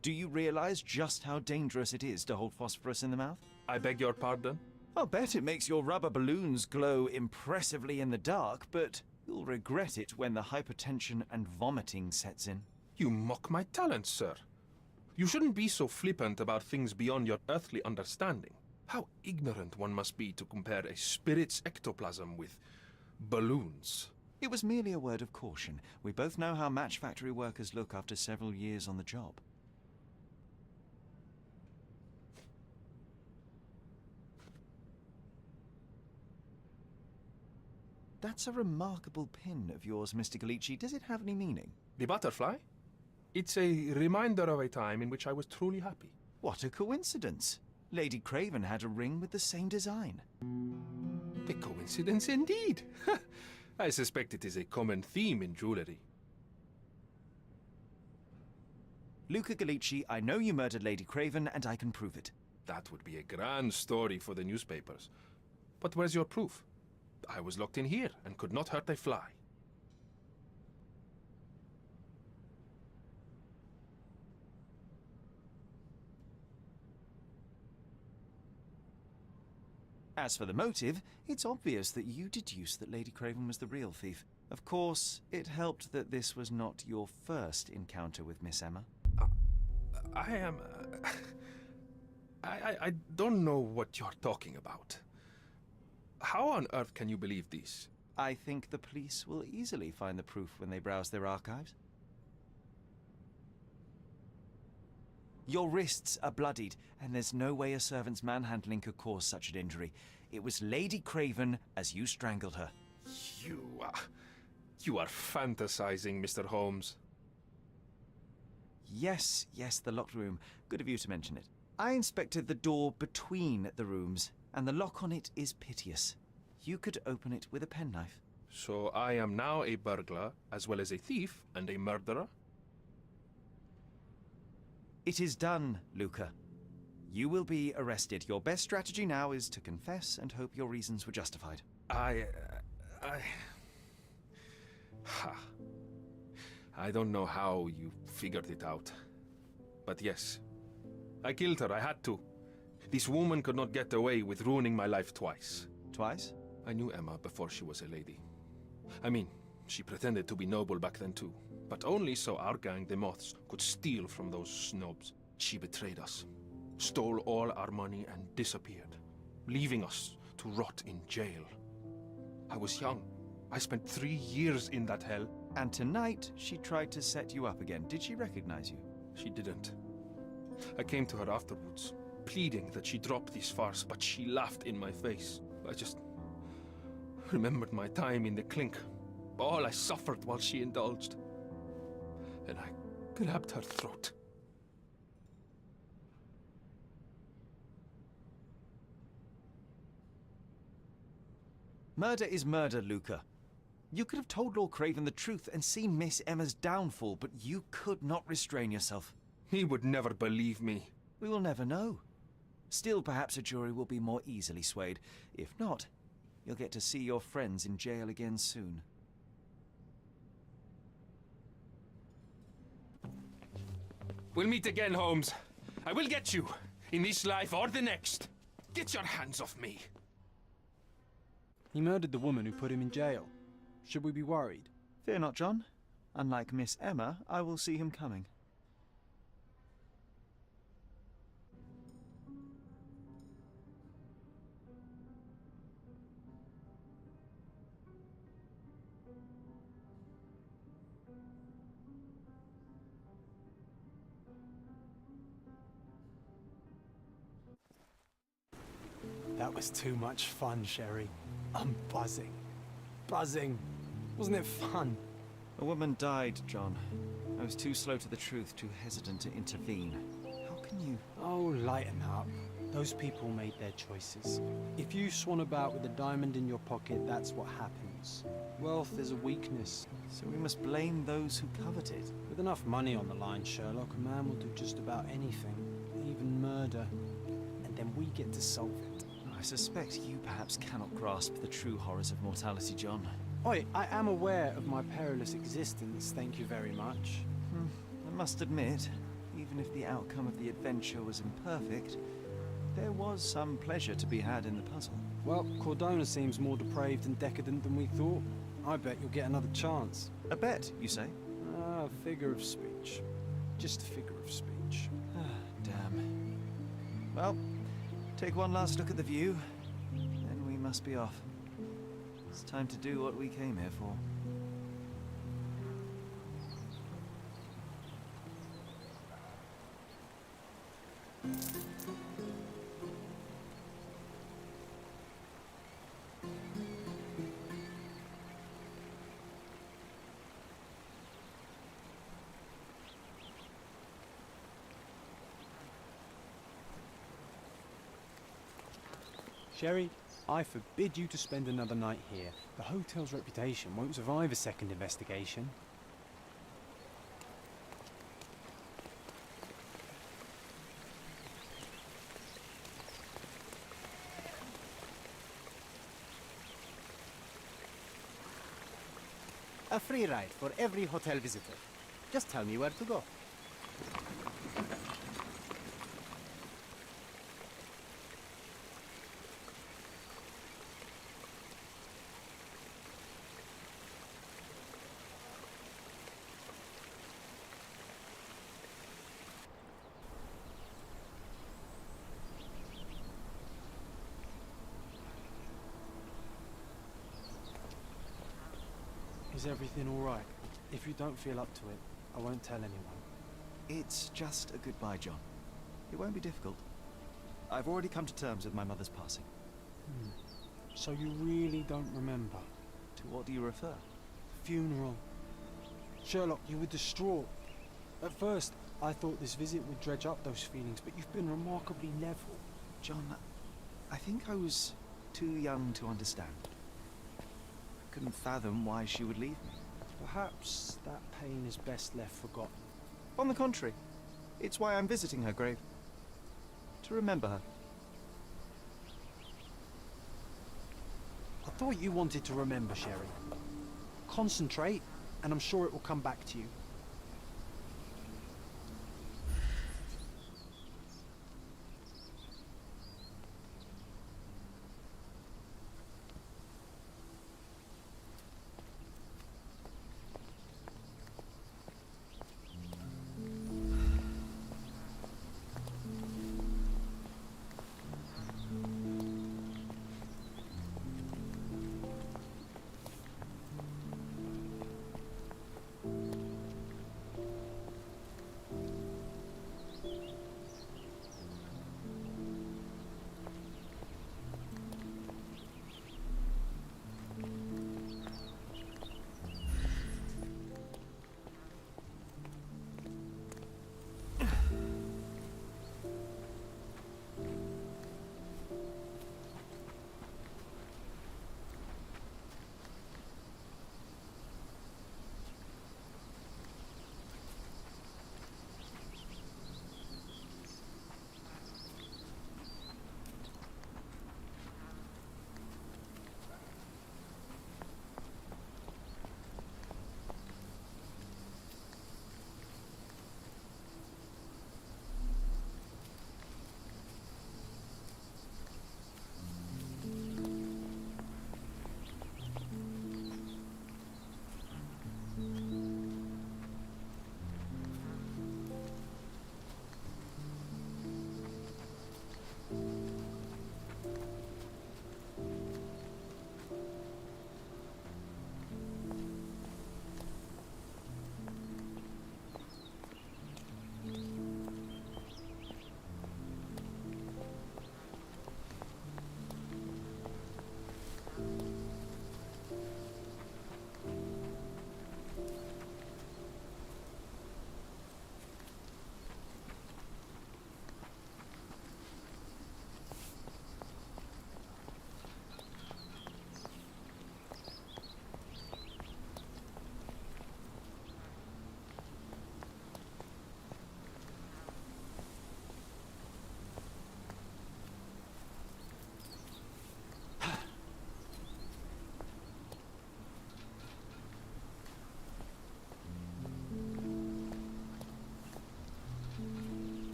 Do you realize just how dangerous it is to hold phosphorus in the mouth? I beg your pardon? I'll bet it makes your rubber balloons glow impressively in the dark, but you'll regret it when the hypertension and vomiting sets in. You mock my talents, sir. You shouldn't be so flippant about things beyond your earthly understanding. How ignorant one must be to compare a spirit's ectoplasm with balloons. It was merely a word of caution. We both know how match factory workers look after several years on the job. That's a remarkable pin of yours, Mr. Galici. Does it have any meaning? The butterfly? It's a reminder of a time in which I was truly happy. What a coincidence. Lady Craven had a ring with the same design. A coincidence indeed. I suspect it is a common theme in jewelry. Luca Galici, I know you murdered Lady Craven, and I can prove it. That would be a grand story for the newspapers. But where's your proof? I was locked in here and could not hurt a fly. As for the motive, it's obvious that you deduced that Lady Craven was the real thief. Of course, it helped that this was not your first encounter with Miss Emma. I am... I don't know what you're talking about. How on earth can you believe this? I think the police will easily find the proof when they browse their archives. Your wrists are bloodied, and there's no way a servant's manhandling could cause such an injury. It was Lady Craven as you strangled her. You are fantasizing, Mr. Holmes. Yes, the locked room. Good of you to mention it. I inspected the door between the rooms, and the lock on it is piteous. You could open it with a penknife. So I am now a burglar, as well as a thief and a murderer? It is done, Luca. You will be arrested. Your best strategy now is to confess and hope your reasons were justified. I don't know how you figured it out. But yes, I killed her. I had to. This woman could not get away with ruining my life twice. Twice? I knew Emma before she was a lady. I mean, she pretended to be noble back then too. But only so our gang, the Moths, could steal from those snobs. She betrayed us, stole all our money and disappeared, leaving us to rot in jail. I was young. I spent 3 years in that hell. And tonight, she tried to set you up again. Did she recognize you? She didn't. I came to her afterwards, pleading that she drop this farce, but she laughed in my face. I just remembered my time in the clink, all I suffered while she indulged. And I grabbed her throat. Murder is murder, Luca. You could have told Lord Craven the truth and seen Miss Emma's downfall, but you could not restrain yourself. He would never believe me. We will never know. Still, perhaps a jury will be more easily swayed. If not, you'll get to see your friends in jail again soon. We'll meet again, Holmes. I will get you, in this life or the next. Get your hands off me. He murdered the woman who put him in jail. Should we be worried? Fear not, John. Unlike Miss Emma, I will see him coming. That was too much fun, Sherry. I'm buzzing. Buzzing. Wasn't it fun? A woman died, John. I was too slow to the truth, too hesitant to intervene. How can you... Oh, lighten up. Those people made their choices. If you swan about with a diamond in your pocket, that's what happens. Wealth is a weakness. So we must blame those who covet it. With enough money on the line, Sherlock, a man will do just about anything. Even murder. And then we get to solve it. I suspect you perhaps cannot grasp the true horrors of mortality, John. Oi, I am aware of my perilous existence, thank you very much. I must admit, even even if the outcome of the adventure was imperfect, there was some pleasure to be had in the puzzle. Well, Cordona seems more depraved and decadent than we thought. I bet you'll get another chance. A bet, you say? Ah, figure of speech. Just a figure of speech. Damn. Well, take one last look at the view, then we must be off. It's time to do what we came here for. Sherry, I forbid you to spend another night here. The hotel's reputation won't survive a second investigation. A free ride for every hotel visitor. Just tell me where to go. Is everything all right? If you don't feel up to it, I won't tell anyone. It's just a goodbye, John. It won't be difficult. I've already come to terms with my mother's passing. So you really don't remember? To what do you refer? Funeral. Sherlock, you were distraught. At first, I thought this visit would dredge up those feelings, but you've been remarkably level. John, I think I was too young to understand. Couldn't fathom why she would leave me. Perhaps that pain is best left forgotten. On the contrary, it's why I'm visiting her grave. To remember her. I thought you wanted to remember, Sherry. Concentrate, and I'm sure it will come back to you.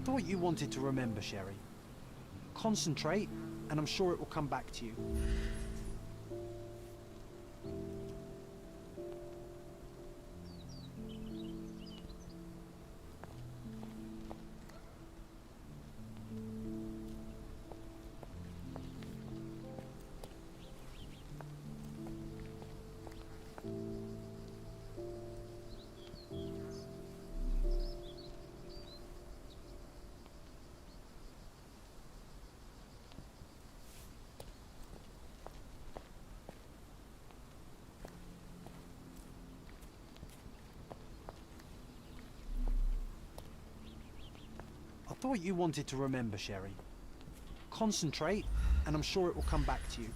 thought you wanted to remember, Sherry. Concentrate, and I'm sure it will come back to you. I thought you wanted to remember, Sherry. Concentrate, and I'm sure it will come back to you.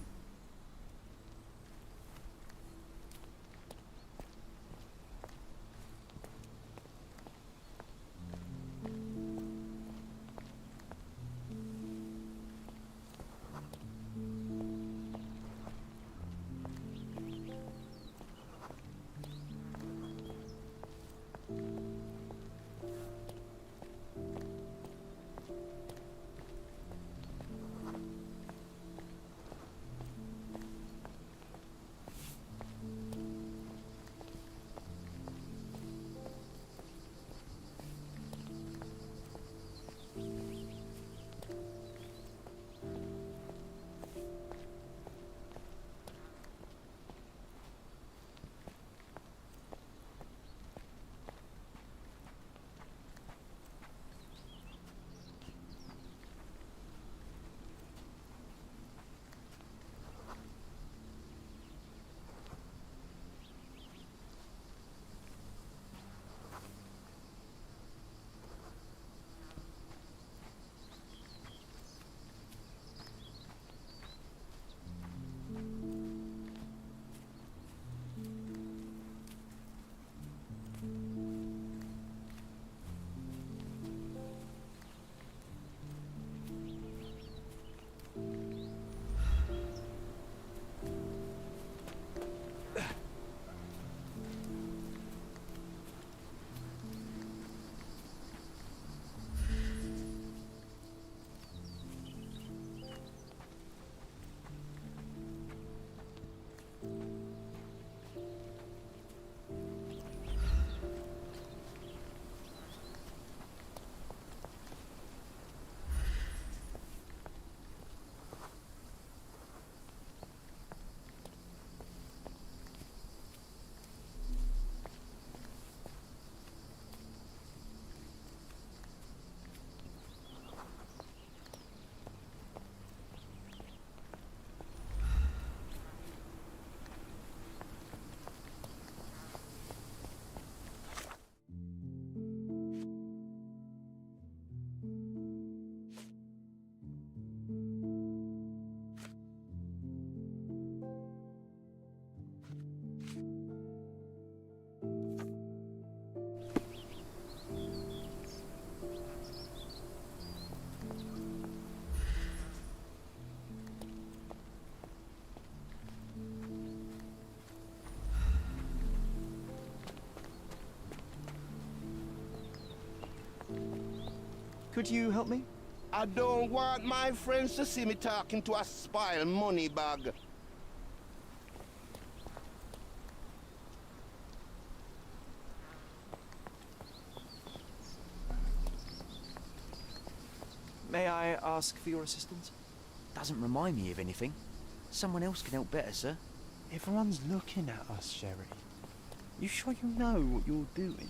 Could you help me? I don't want my friends to see me talking to a spoiled money bag. May I ask for your assistance? Doesn't remind me of anything. Someone else can help better, sir. Everyone's looking at us, Sherry. You sure you know what you're doing?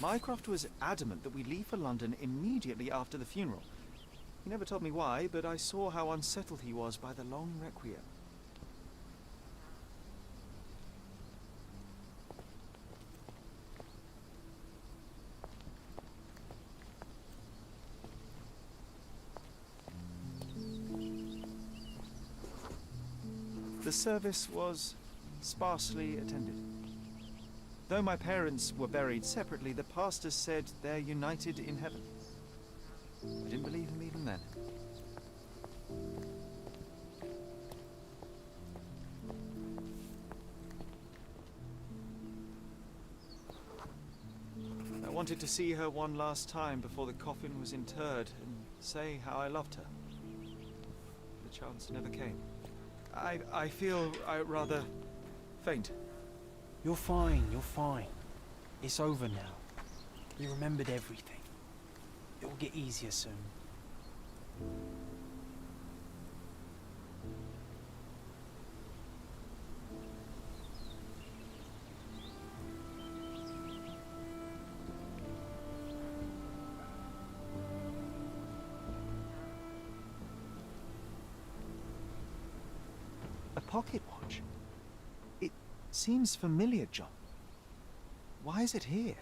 Mycroft was adamant that we leave for London immediately after the funeral. He never told me why, but I saw how unsettled he was by the long requiem. The service was sparsely attended. Though my parents were buried separately, the pastor said they're united in heaven. I didn't believe him even then. I wanted to see her one last time before the coffin was interred and say how I loved her. The chance never came. I feel rather faint. You're fine, you're fine. It's over now. You remembered everything. It will get easier soon. A pocket watch? It seems familiar, John. Why is it here?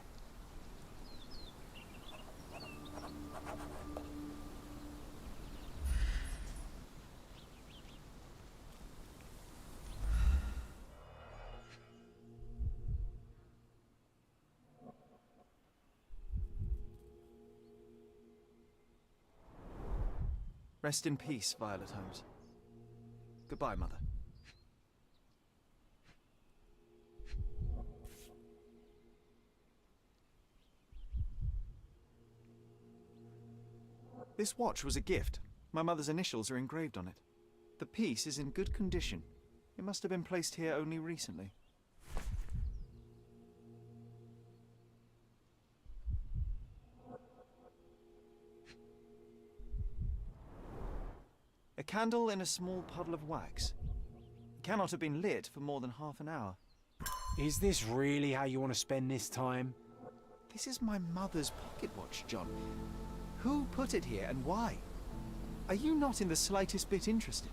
Rest in peace, Violet Holmes. Goodbye, Mother. This watch was a gift. My mother's initials are engraved on it. The piece is in good condition. It must have been placed here only recently. A candle in a small puddle of wax. It cannot have been lit for more than half an hour. Is this really how you want to spend this time? This is my mother's pocket watch, John. Who put it here and why? Are you not in the slightest bit interested?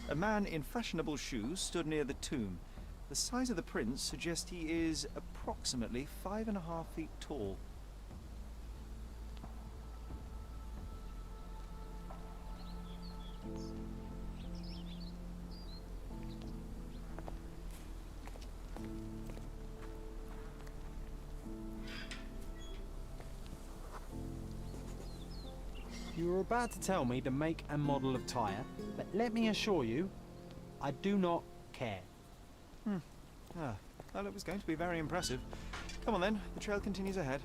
A man in fashionable shoes stood near the tomb. The size of the print suggests he is approximately 5.5 feet tall. You were about to tell me the make and model of tyre, but let me assure you, I do not care. Well, it was going to be very impressive. Come on then, the trail continues ahead.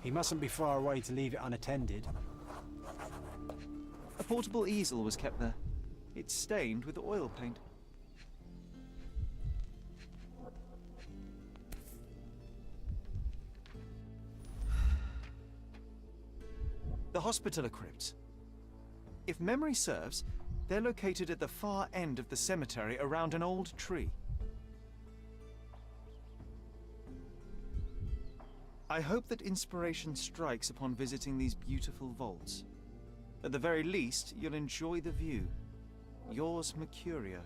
He mustn't be far away to leave it unattended. A portable easel was kept there. It's stained with oil paint. The hospitaller crypts. If memory serves, they're located at the far end of the cemetery around an old tree. I hope that inspiration strikes upon visiting these beautiful vaults. At the very least, you'll enjoy the view. Yours, Mercurio.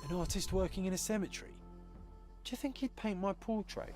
An artist working in a cemetery? Do you think he'd paint my portrait?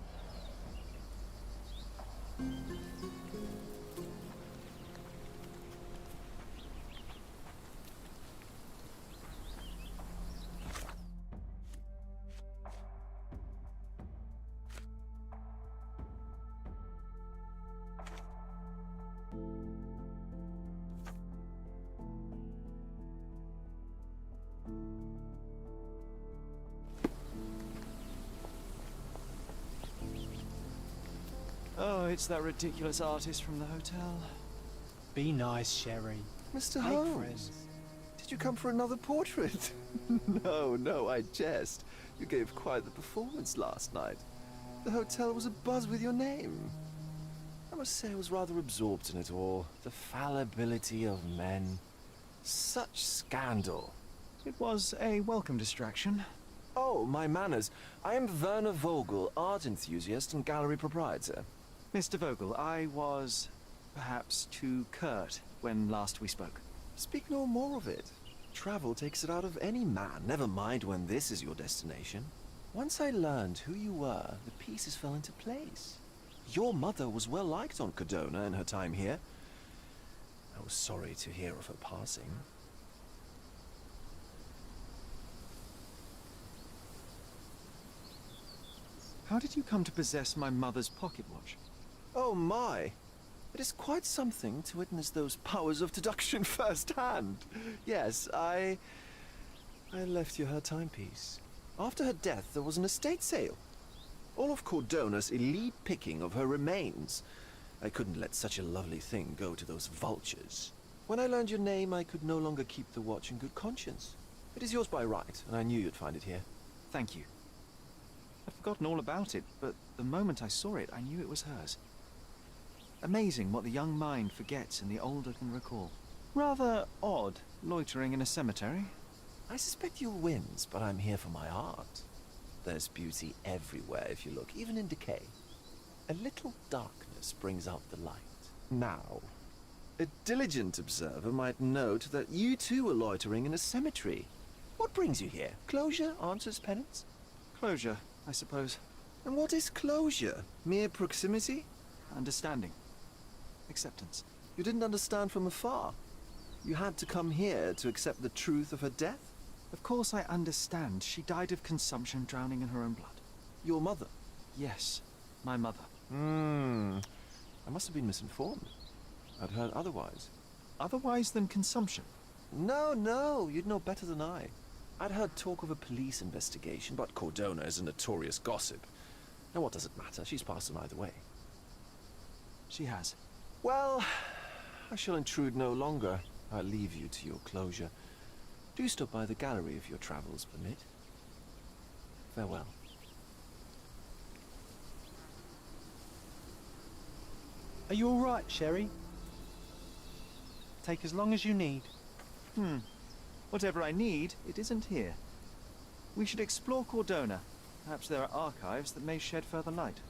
Oh, it's that ridiculous artist from the hotel. Be nice, Sherry. Mr. Make Holmes, friends. did you come for another portrait? No, I jest. You gave quite the performance last night. The hotel was abuzz with your name. I must say I was rather absorbed in it all. The fallibility of men. Such scandal. It was a welcome distraction. Oh, my manners. I am Werner Vogel, art enthusiast and gallery proprietor. Mr. Vogel, I was perhaps too curt when last we spoke. Speak no more of it. Travel takes it out of any man, never mind when this is your destination. Once I learned who you were, the pieces fell into place. Your mother was well liked on Codona in her time here. I was sorry to hear of her passing. How did you come to possess my mother's pocket watch? Oh my! It is quite something to witness those powers of deduction firsthand. Yes, I left you her timepiece. After her death, there was an estate sale. All of Cordona's elite picking of her remains. I couldn't let such a lovely thing go to those vultures. When I learned your name, I could no longer keep the watch in good conscience. It is yours by right, and I knew you'd find it here. Thank you. I'd forgotten all about it, but the moment I saw it, I knew it was hers. Amazing what the young mind forgets and the older can recall. Rather odd, loitering in a cemetery. I suspect you'll win, but I'm here for my art. There's beauty everywhere if you look, even in decay. A little darkness brings out the light. Now, a diligent observer might note that you too are loitering in a cemetery. What brings you here? Closure answers penance? Closure, I suppose. And what is closure? Mere proximity? Understanding. Acceptance. You didn't understand from afar. You had to come here to accept the truth of her death? Of course I understand. She died of consumption, drowning in her own blood. Your mother? Yes, my mother. I must have been misinformed. I'd heard otherwise. Otherwise than consumption? No, you'd know better than I. I'd heard talk of a police investigation, but Cordona is a notorious gossip. Now what does it matter? She's passed on either way. She has. Well, I shall intrude no longer. I'll leave you to your closure. Do stop by the gallery if your travels permit. Farewell. Are you all right, Sherry? Take as long as you need. Whatever I need, it isn't here. We should explore Cordona. Perhaps there are archives that may shed further light.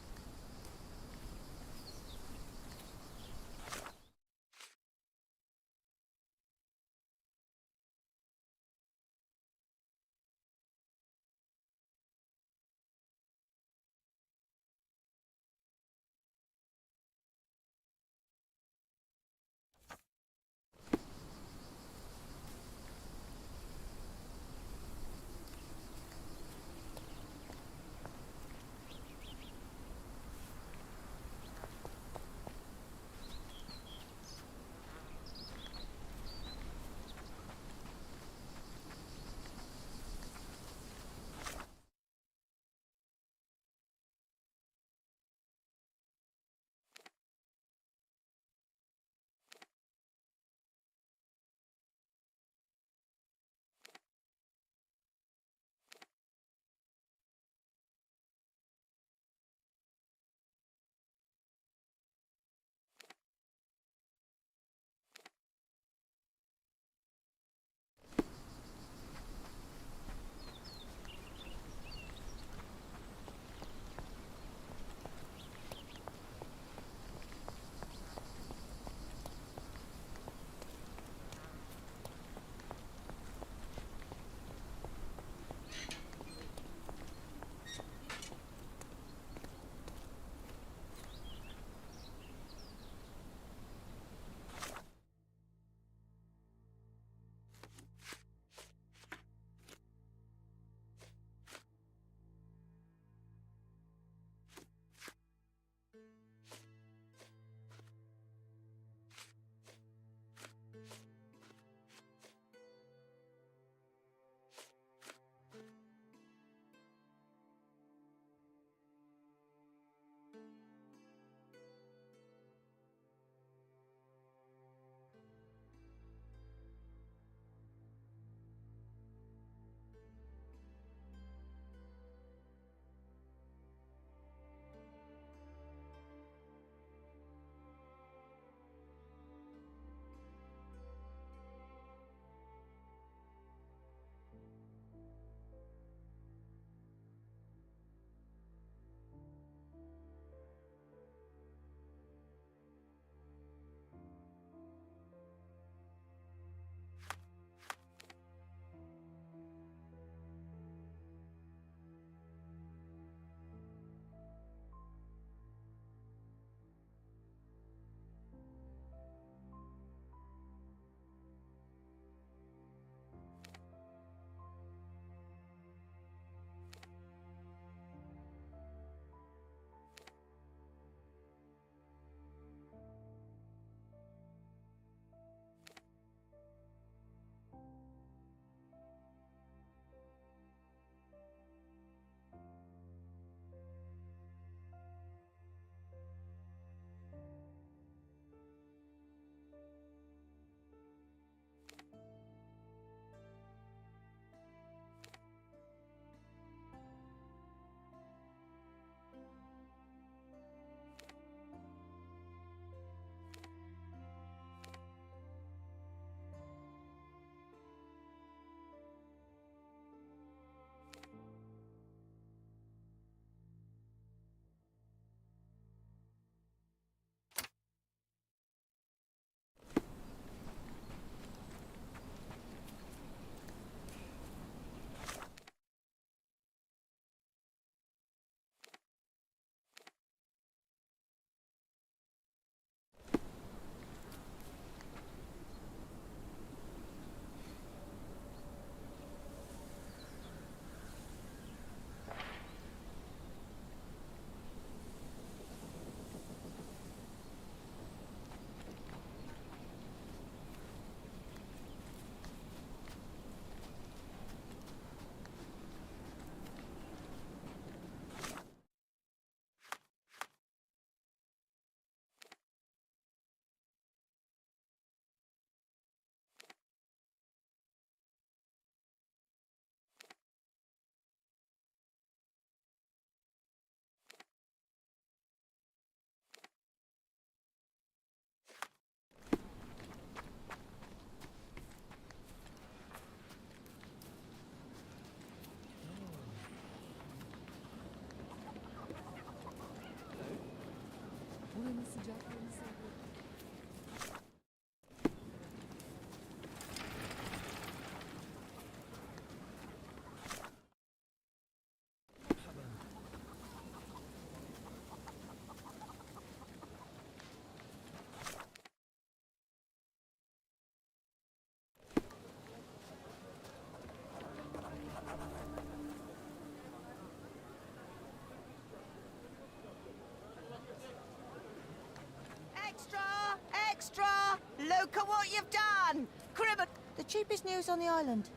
Look at what you've done! Criminal. The cheapest news on the island.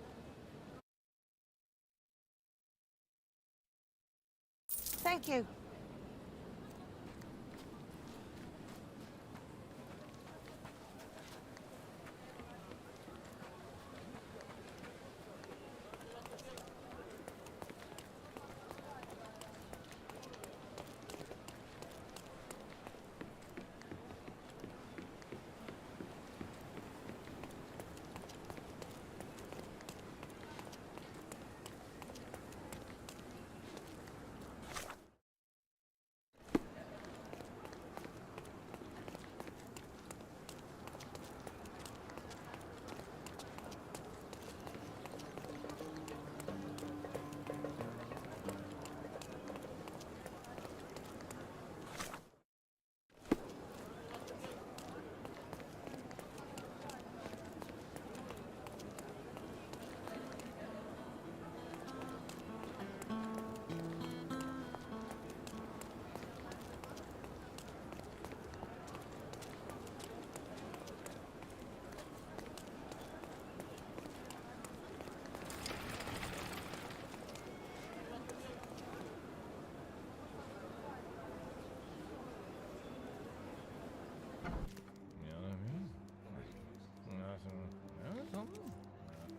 Thank you.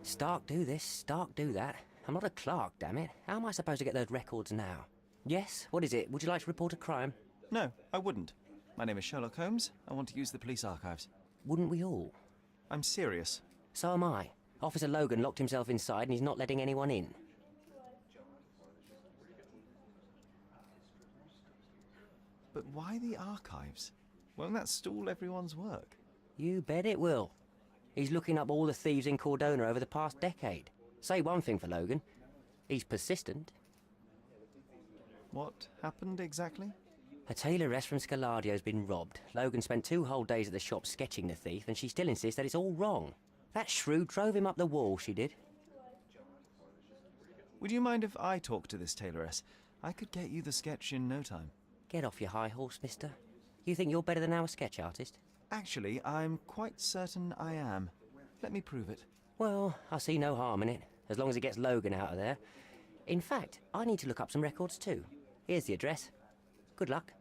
Stark do this, Stark do that. I'm not a clerk, damn it. How am I supposed to get those records now? Yes? What is it? Would you like to report a crime? No, I wouldn't. My name is Sherlock Holmes. I want to use the police archives. Wouldn't we all? I'm serious. So am I. Officer Logan locked himself inside and he's not letting anyone in. But why the archives? Won't that stall everyone's work? You bet it will. He's looking up all the thieves in Cordona over the past decade. Say one thing for Logan. He's persistent. What happened exactly? A tailoress from Scaladio's been robbed. Logan spent 2 whole days at the shop sketching the thief, and she still insists that it's all wrong. That shrew drove him up the wall, she did. Would you mind if I talk to this tailoress? I could get you the sketch in no time. Get off your high horse, mister. You think you're better than our sketch artist? Actually, I'm quite certain I am. Let me prove it. Well, I see no harm in it, as long as it gets Logan out of there. In fact, I need to look up some records too. Here's the address. Good luck.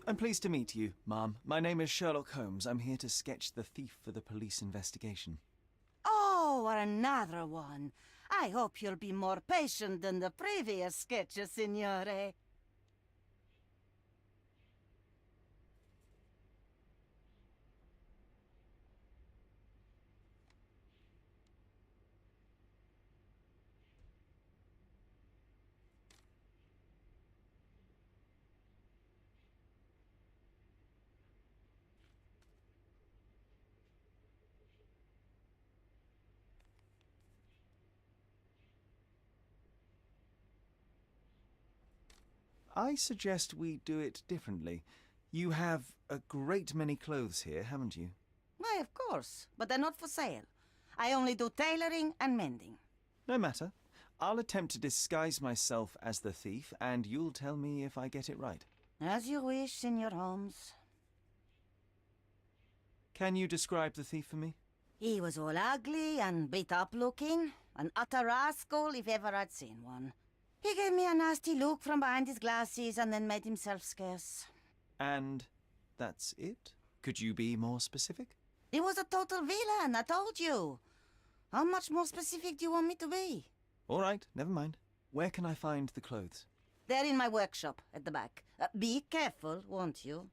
I'm pleased to meet you, ma'am. My name is Sherlock Holmes. I'm here to sketch the thief for the police investigation. Oh, another one. I hope you'll be more patient than the previous sketches, Signore. I suggest we do it differently. You have a great many clothes here, haven't you? Why, of course, but they're not for sale. I only do tailoring and mending. No matter. I'll attempt to disguise myself as the thief, and you'll tell me if I get it right. As you wish, Signor Holmes. Can you describe the thief for me? He was all ugly and beat-up looking. An utter rascal if ever I'd seen one. He gave me a nasty look from behind his glasses and then made himself scarce. And that's it? Could you be more specific? He was a total villain, I told you. How much more specific do you want me to be? All right, never mind. Where can I find the clothes? They're in my workshop at the back. Be careful, won't you?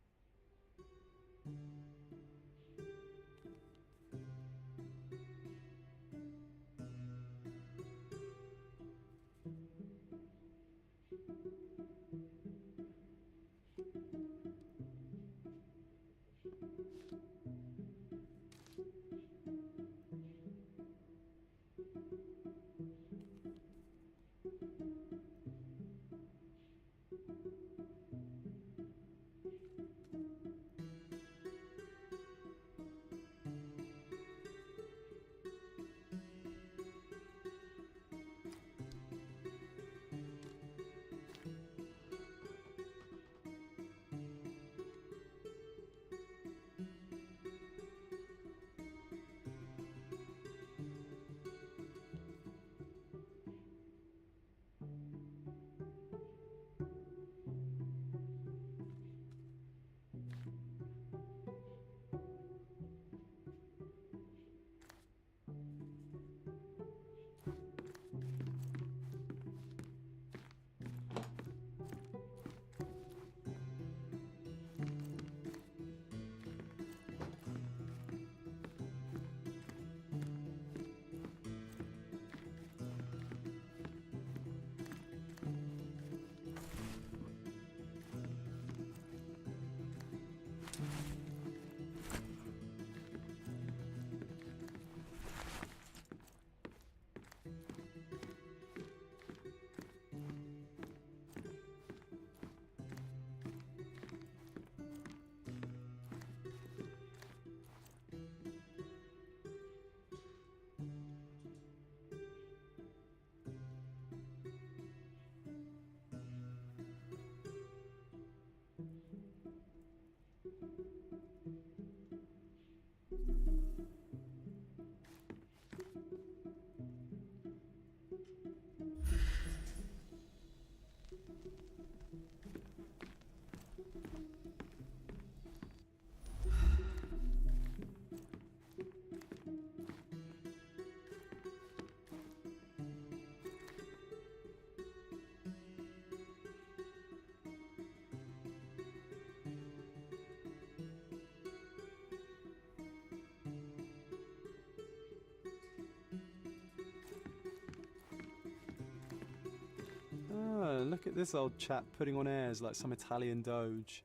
Oh, look at this old chap putting on airs like some Italian doge.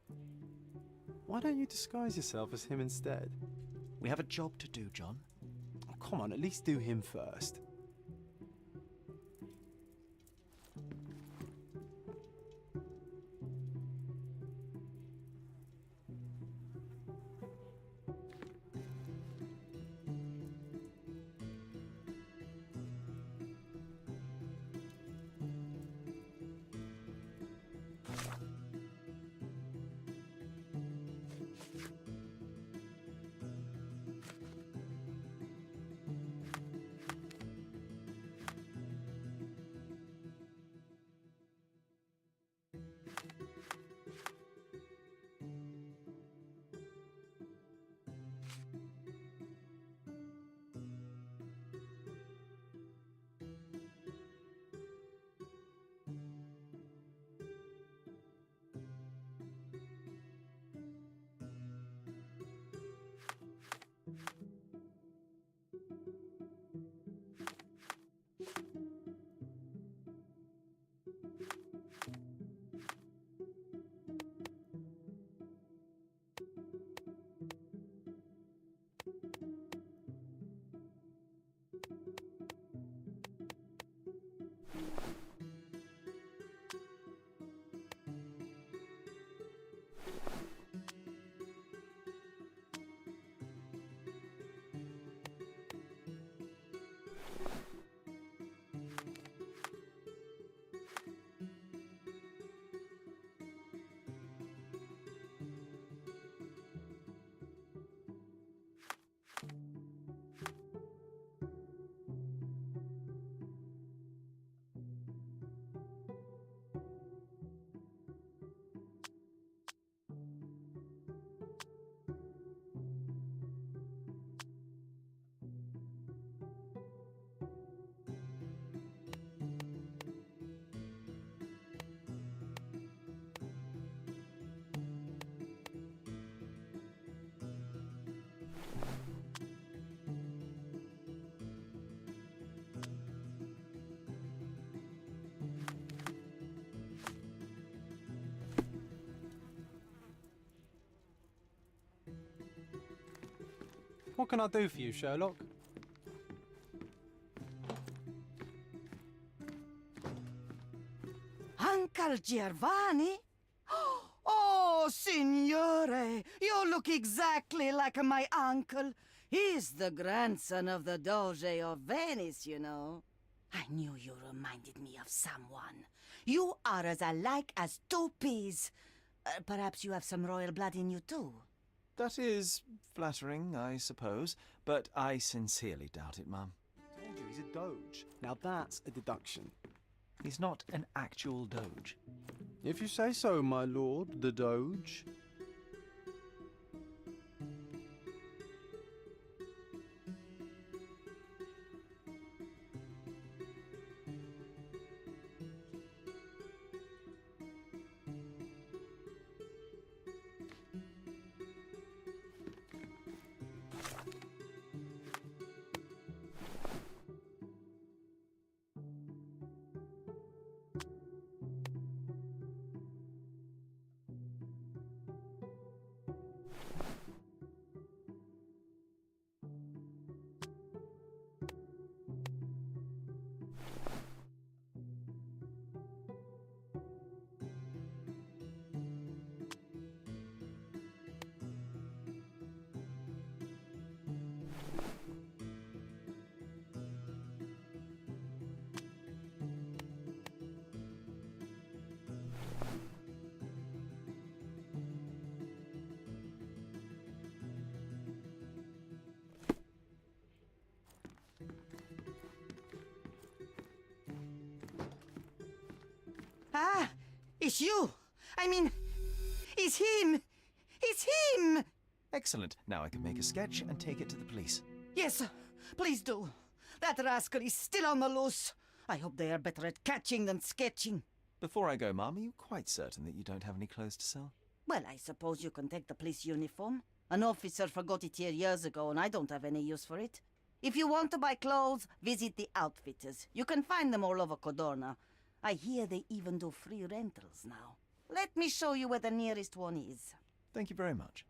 Why don't you disguise yourself as him instead? We have a job to do, John. Oh, come on, at least do him first. What can I do for you, Sherlock? Uncle Giovanni? Oh, signore, you look exactly like my uncle. He's the grandson of the Doge of Venice, you know. I knew you reminded me of someone. You are as alike as two peas. Perhaps you have some royal blood in you, too. That is flattering, I suppose, but I sincerely doubt it, Mum. I told you he's a doge. Now that's a deduction. He's not an actual doge. If you say so, my lord, the doge. Ah, it's you. I mean, it's him. It's him. Excellent. Now I can make a sketch and take it to the police. Yes, please do. That rascal is still on the loose. I hope they are better at catching than sketching. Before I go, Mum, are you quite certain that you don't have any clothes to sell? Well, I suppose you can take the police uniform. An officer forgot it here years ago, and I don't have any use for it. If you want to buy clothes, visit the outfitters. You can find them all over Codorna. I hear they even do free rentals now. Let me show you where the nearest one is. Thank you very much.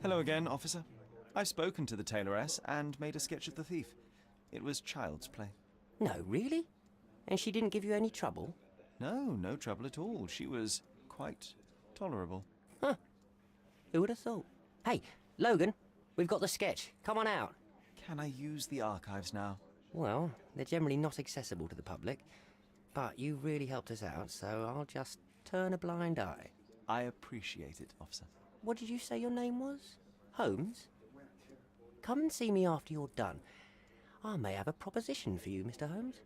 Hello again, officer. I've spoken to the tailoress and made a sketch of the thief. It was child's play. No, really? And she didn't give you any trouble? No, no trouble at all. She was quite tolerable. Huh. Who would have thought? Hey, Logan, we've got the sketch. Come on out. Can I use the archives now? Well, they're generally not accessible to the public, but you really helped us out, so I'll just turn a blind eye. I appreciate it, officer. What did you say your name was? Holmes? Come and see me after you're done. I may have a proposition for you, Mr. Holmes.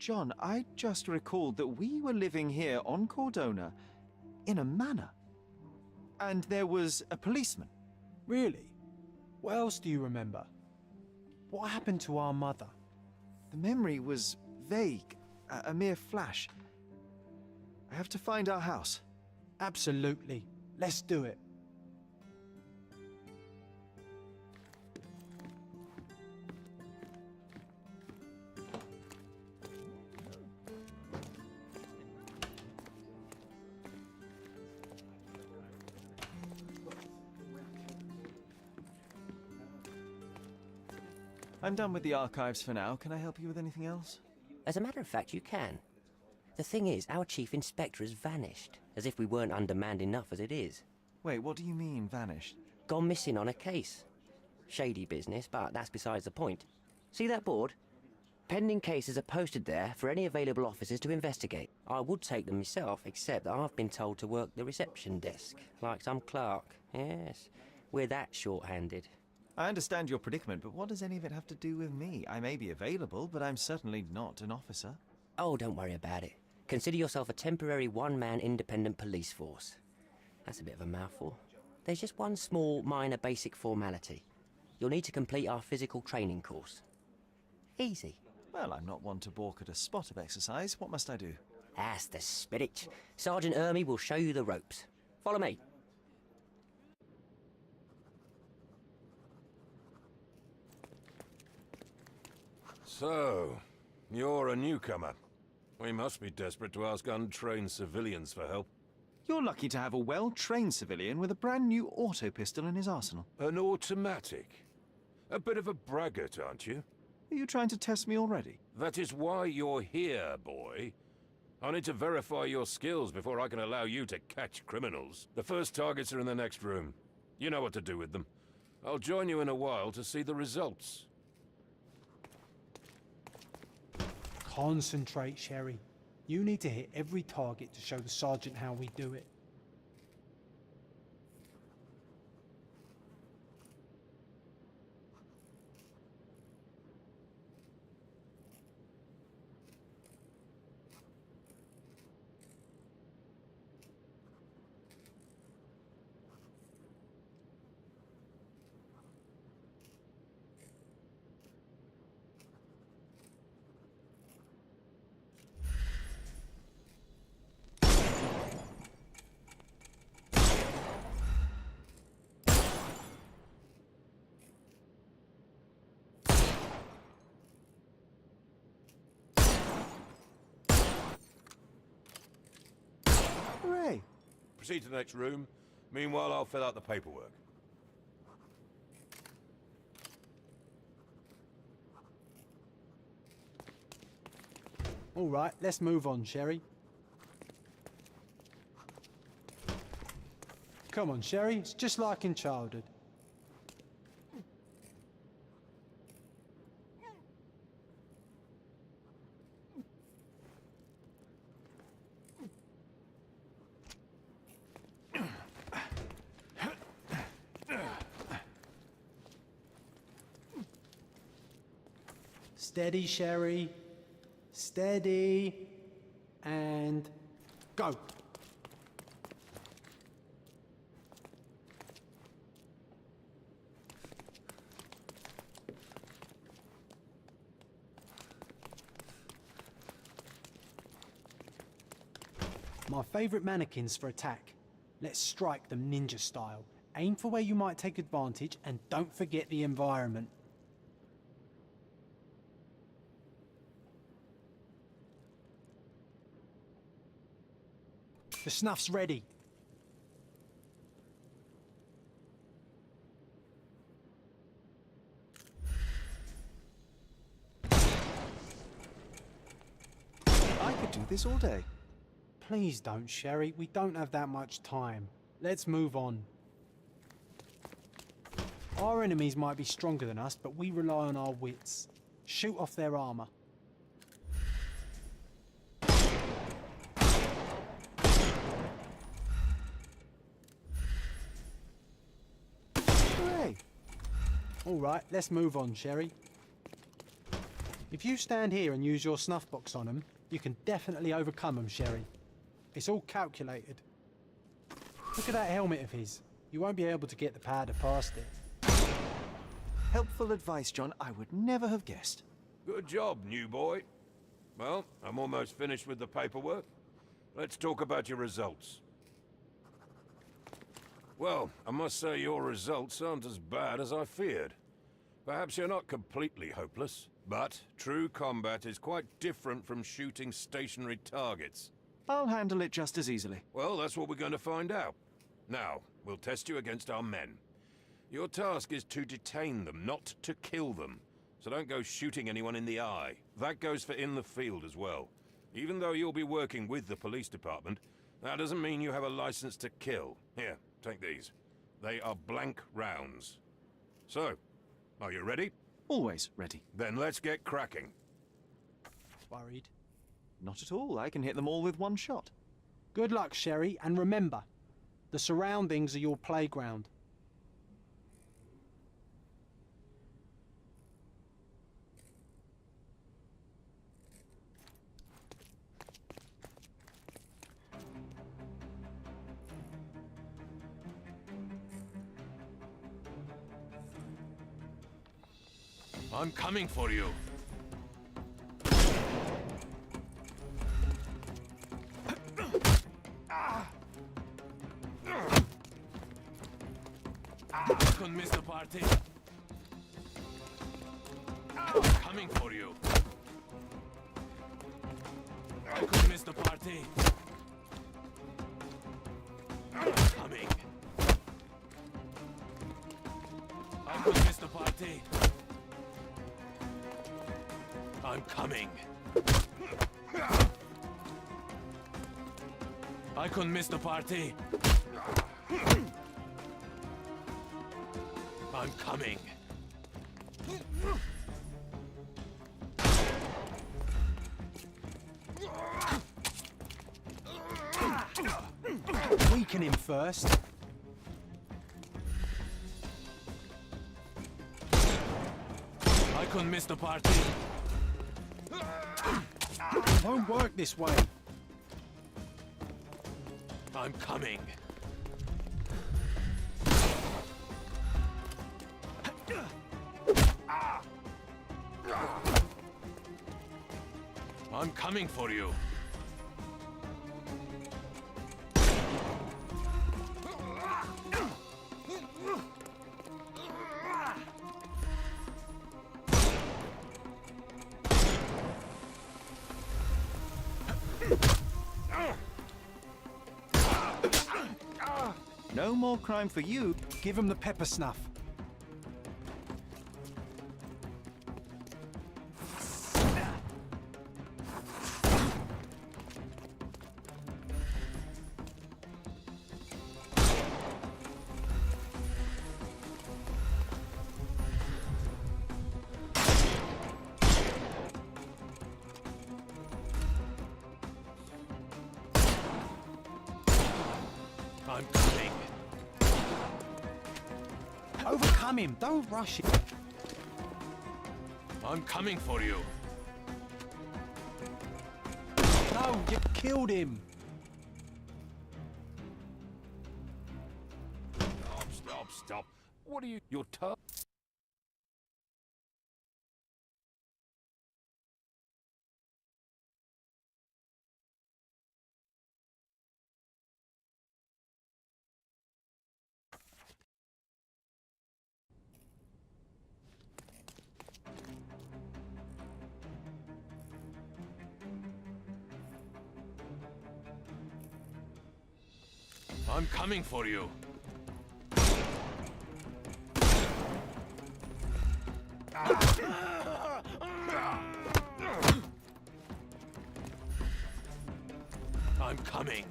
John, I just recalled that we were living here on Cordona in a manor. And there was a policeman. Really? What else do you remember? What happened to our mother? The memory was vague, a mere flash. I have to find our house. Absolutely. Let's do it. I'm done with the archives for now. Can I help you with anything else? As a matter of fact, you can. The thing is, our chief inspector has vanished, as if we weren't undermanned enough as it is. Wait, what do you mean, vanished? Gone missing on a case. Shady business, but that's besides the point. See that board? Pending cases are posted there for any available officers to investigate. I would take them myself, except that I've been told to work the reception desk, like some clerk. Yes, we're that short-handed. I understand your predicament, but what does any of it have to do with me? I may be available, but I'm certainly not an officer. Oh, don't worry about it. Consider yourself a temporary one-man independent police force. That's a bit of a mouthful. There's just one small, minor basic formality. You'll need to complete our physical training course. Easy. Well, I'm not one to balk at a spot of exercise. What must I do? That's the spirit. Sergeant Ermy will show you the ropes. Follow me. So, you're a newcomer. We must be desperate to ask untrained civilians for help. You're lucky to have a well-trained civilian with a brand new auto pistol in his arsenal. An automatic? A bit of a braggart, aren't you? Are you trying to test me already? That is why you're here, boy. I need to verify your skills before I can allow you to catch criminals. The first targets are in the next room. You know what to do with them. I'll join you in a while to see the results. Concentrate, Sherry. You need to hit every target to show the sergeant how we do it. Hooray! Proceed to the next room. Meanwhile, I'll fill out the paperwork. All right, let's move on, Sherry. Come on, Sherry. It's just like in childhood. Steady, Sherry. Steady. And go. My favourite mannequins for attack. Let's strike them ninja style. Aim for where you might take advantage and don't forget the environment. The snuff's ready. I could do this all day. Please don't, Sherry. We don't have that much time. Let's move on. Our enemies might be stronger than us, but we rely on our wits. Shoot off their armor. Hooray! All right, let's move on, Sherry. If you stand here and use your snuff box on them, you can definitely overcome them, Sherry. It's all calculated. Look at that helmet of his. You won't be able to get the powder past it. Helpful advice, John. I would never have guessed. Good job, new boy. Well, I'm almost finished with the paperwork. Let's talk about your results. Well, I must say your results aren't as bad as I feared. Perhaps you're not completely hopeless, but true combat is quite different from shooting stationary targets. I'll handle it just as easily. Well, that's what we're going to find out. Now, we'll test you against our men. Your task is to detain them, not to kill them. So don't go shooting anyone in the eye. That goes for in the field as well. Even though you'll be working with the police department, that doesn't mean you have a license to kill. Here, take these. They are blank rounds. So, are you ready? Always ready. Then let's get cracking. Worried? Not at all. I can hit them all with one shot. Good luck, Sherry, and remember, the surroundings are your playground. I'm coming for you. I couldn't miss the party. I'm coming for you. I couldn't miss the party. I'm coming. I couldn't miss the party. I'm coming. I couldn't miss the party. I'm coming. Weaken him first. I couldn't miss the party. It won't work this way. I'm coming. I'm coming for you. No more crime for you. Give him the pepper snuff. I'm coming. Overcome him. Don't rush him. I'm coming for you. No, you killed him. Stop. What are you... You're tough? I'm coming for you. I'm coming.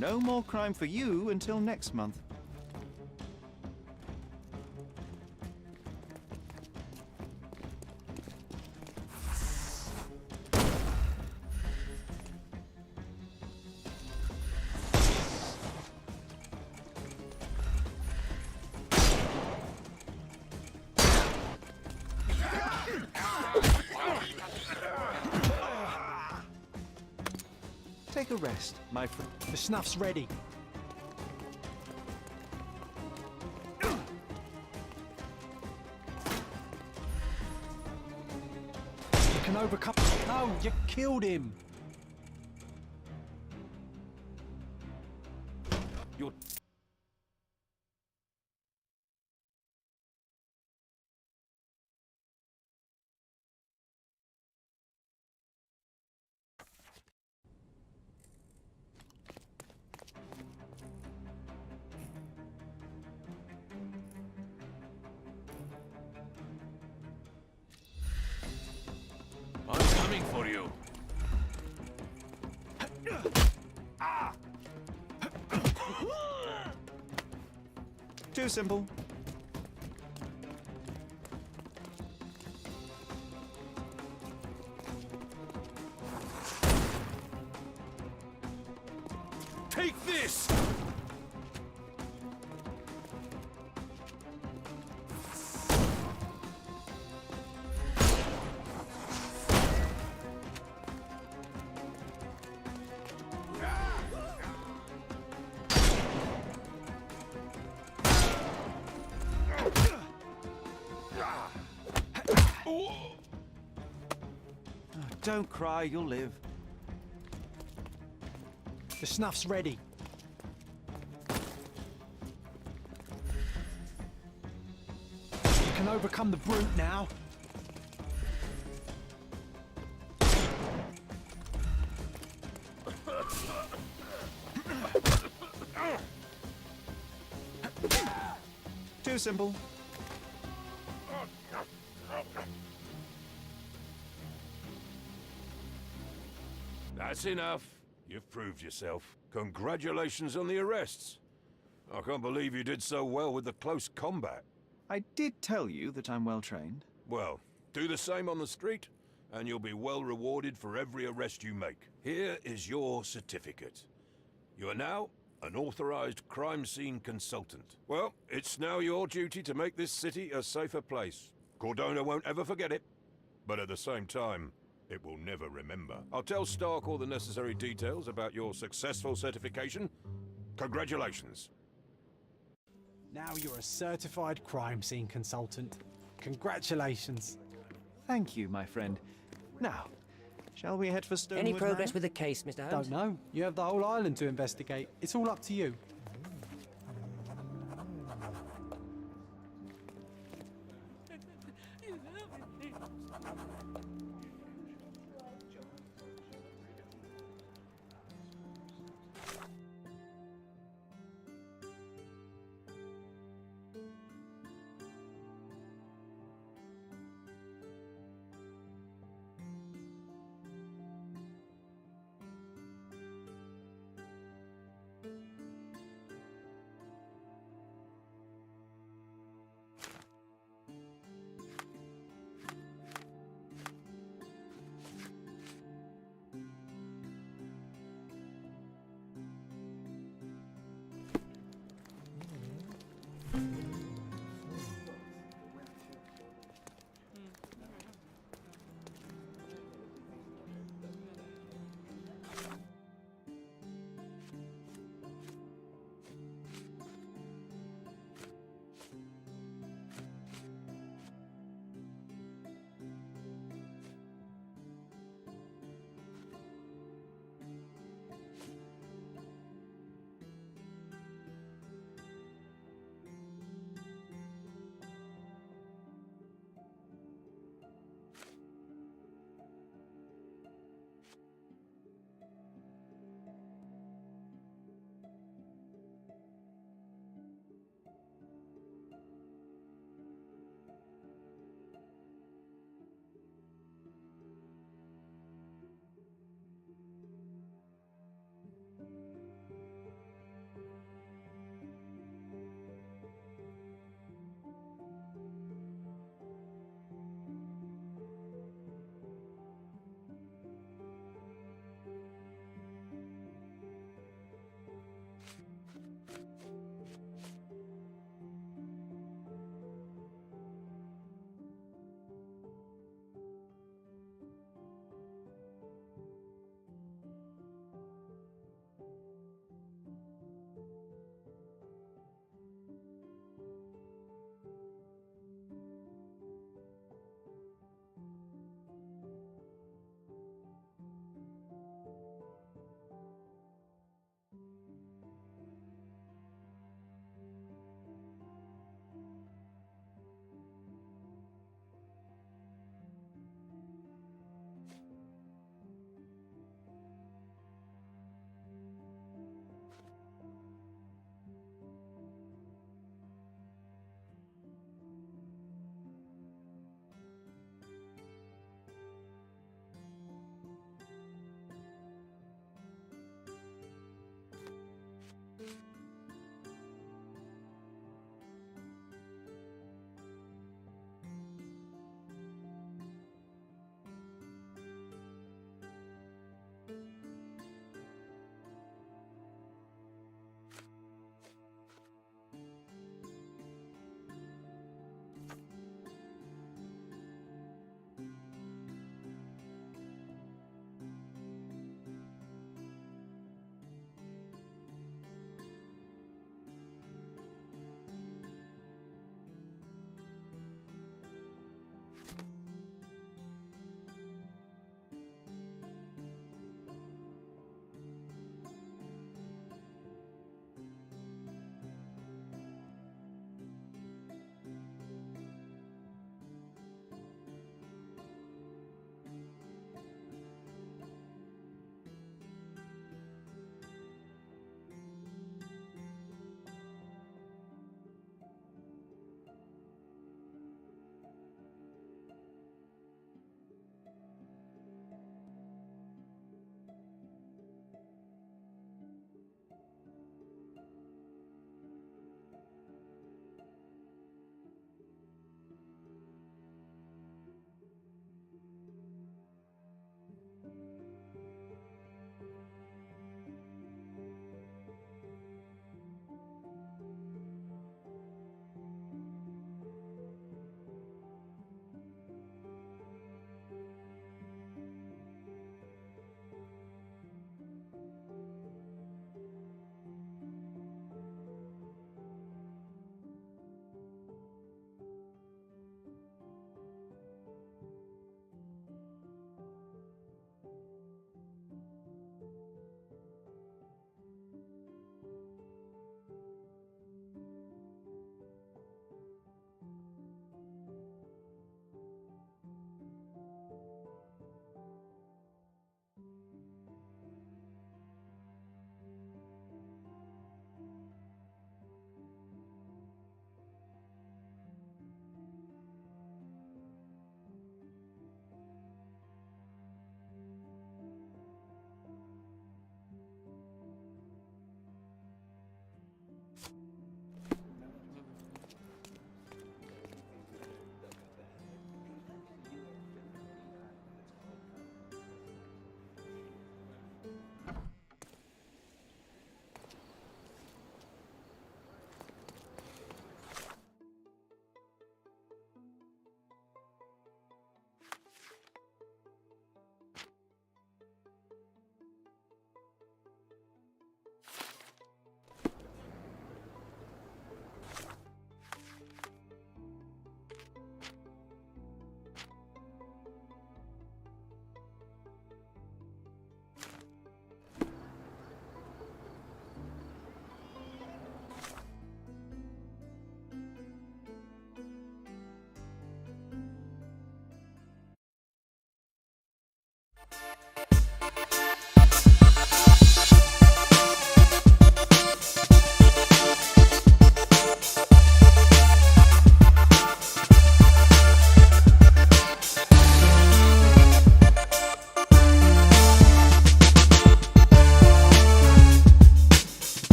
No more crime for you until next month. Take a rest, my friend. The snuff's ready. You can overcome... No, you killed him! You're... I'm coming for you. Too simple. Take this! Don't cry, you'll live. The snuff's ready. You can overcome the brute now. Too simple. That's enough. You've proved yourself. Congratulations on the arrests. I can't believe you did so well with the close combat. I did tell you that I'm well trained. Well, do the same on the street, and you'll be well rewarded for every arrest you make. Here is your certificate. You are now an authorized crime scene consultant. Well, it's now your duty to make this city a safer place. Cordona won't ever forget it, but at the same time, it will never remember. I'll tell Stark all the necessary details about your successful certification. Congratulations. Now you're a certified crime scene consultant. Congratulations. Thank you, my friend. Now, shall we head for Stonewood Any progress Manor? with the case, Mr. Holmes? Don't know. You have the whole island to investigate. It's all up to you.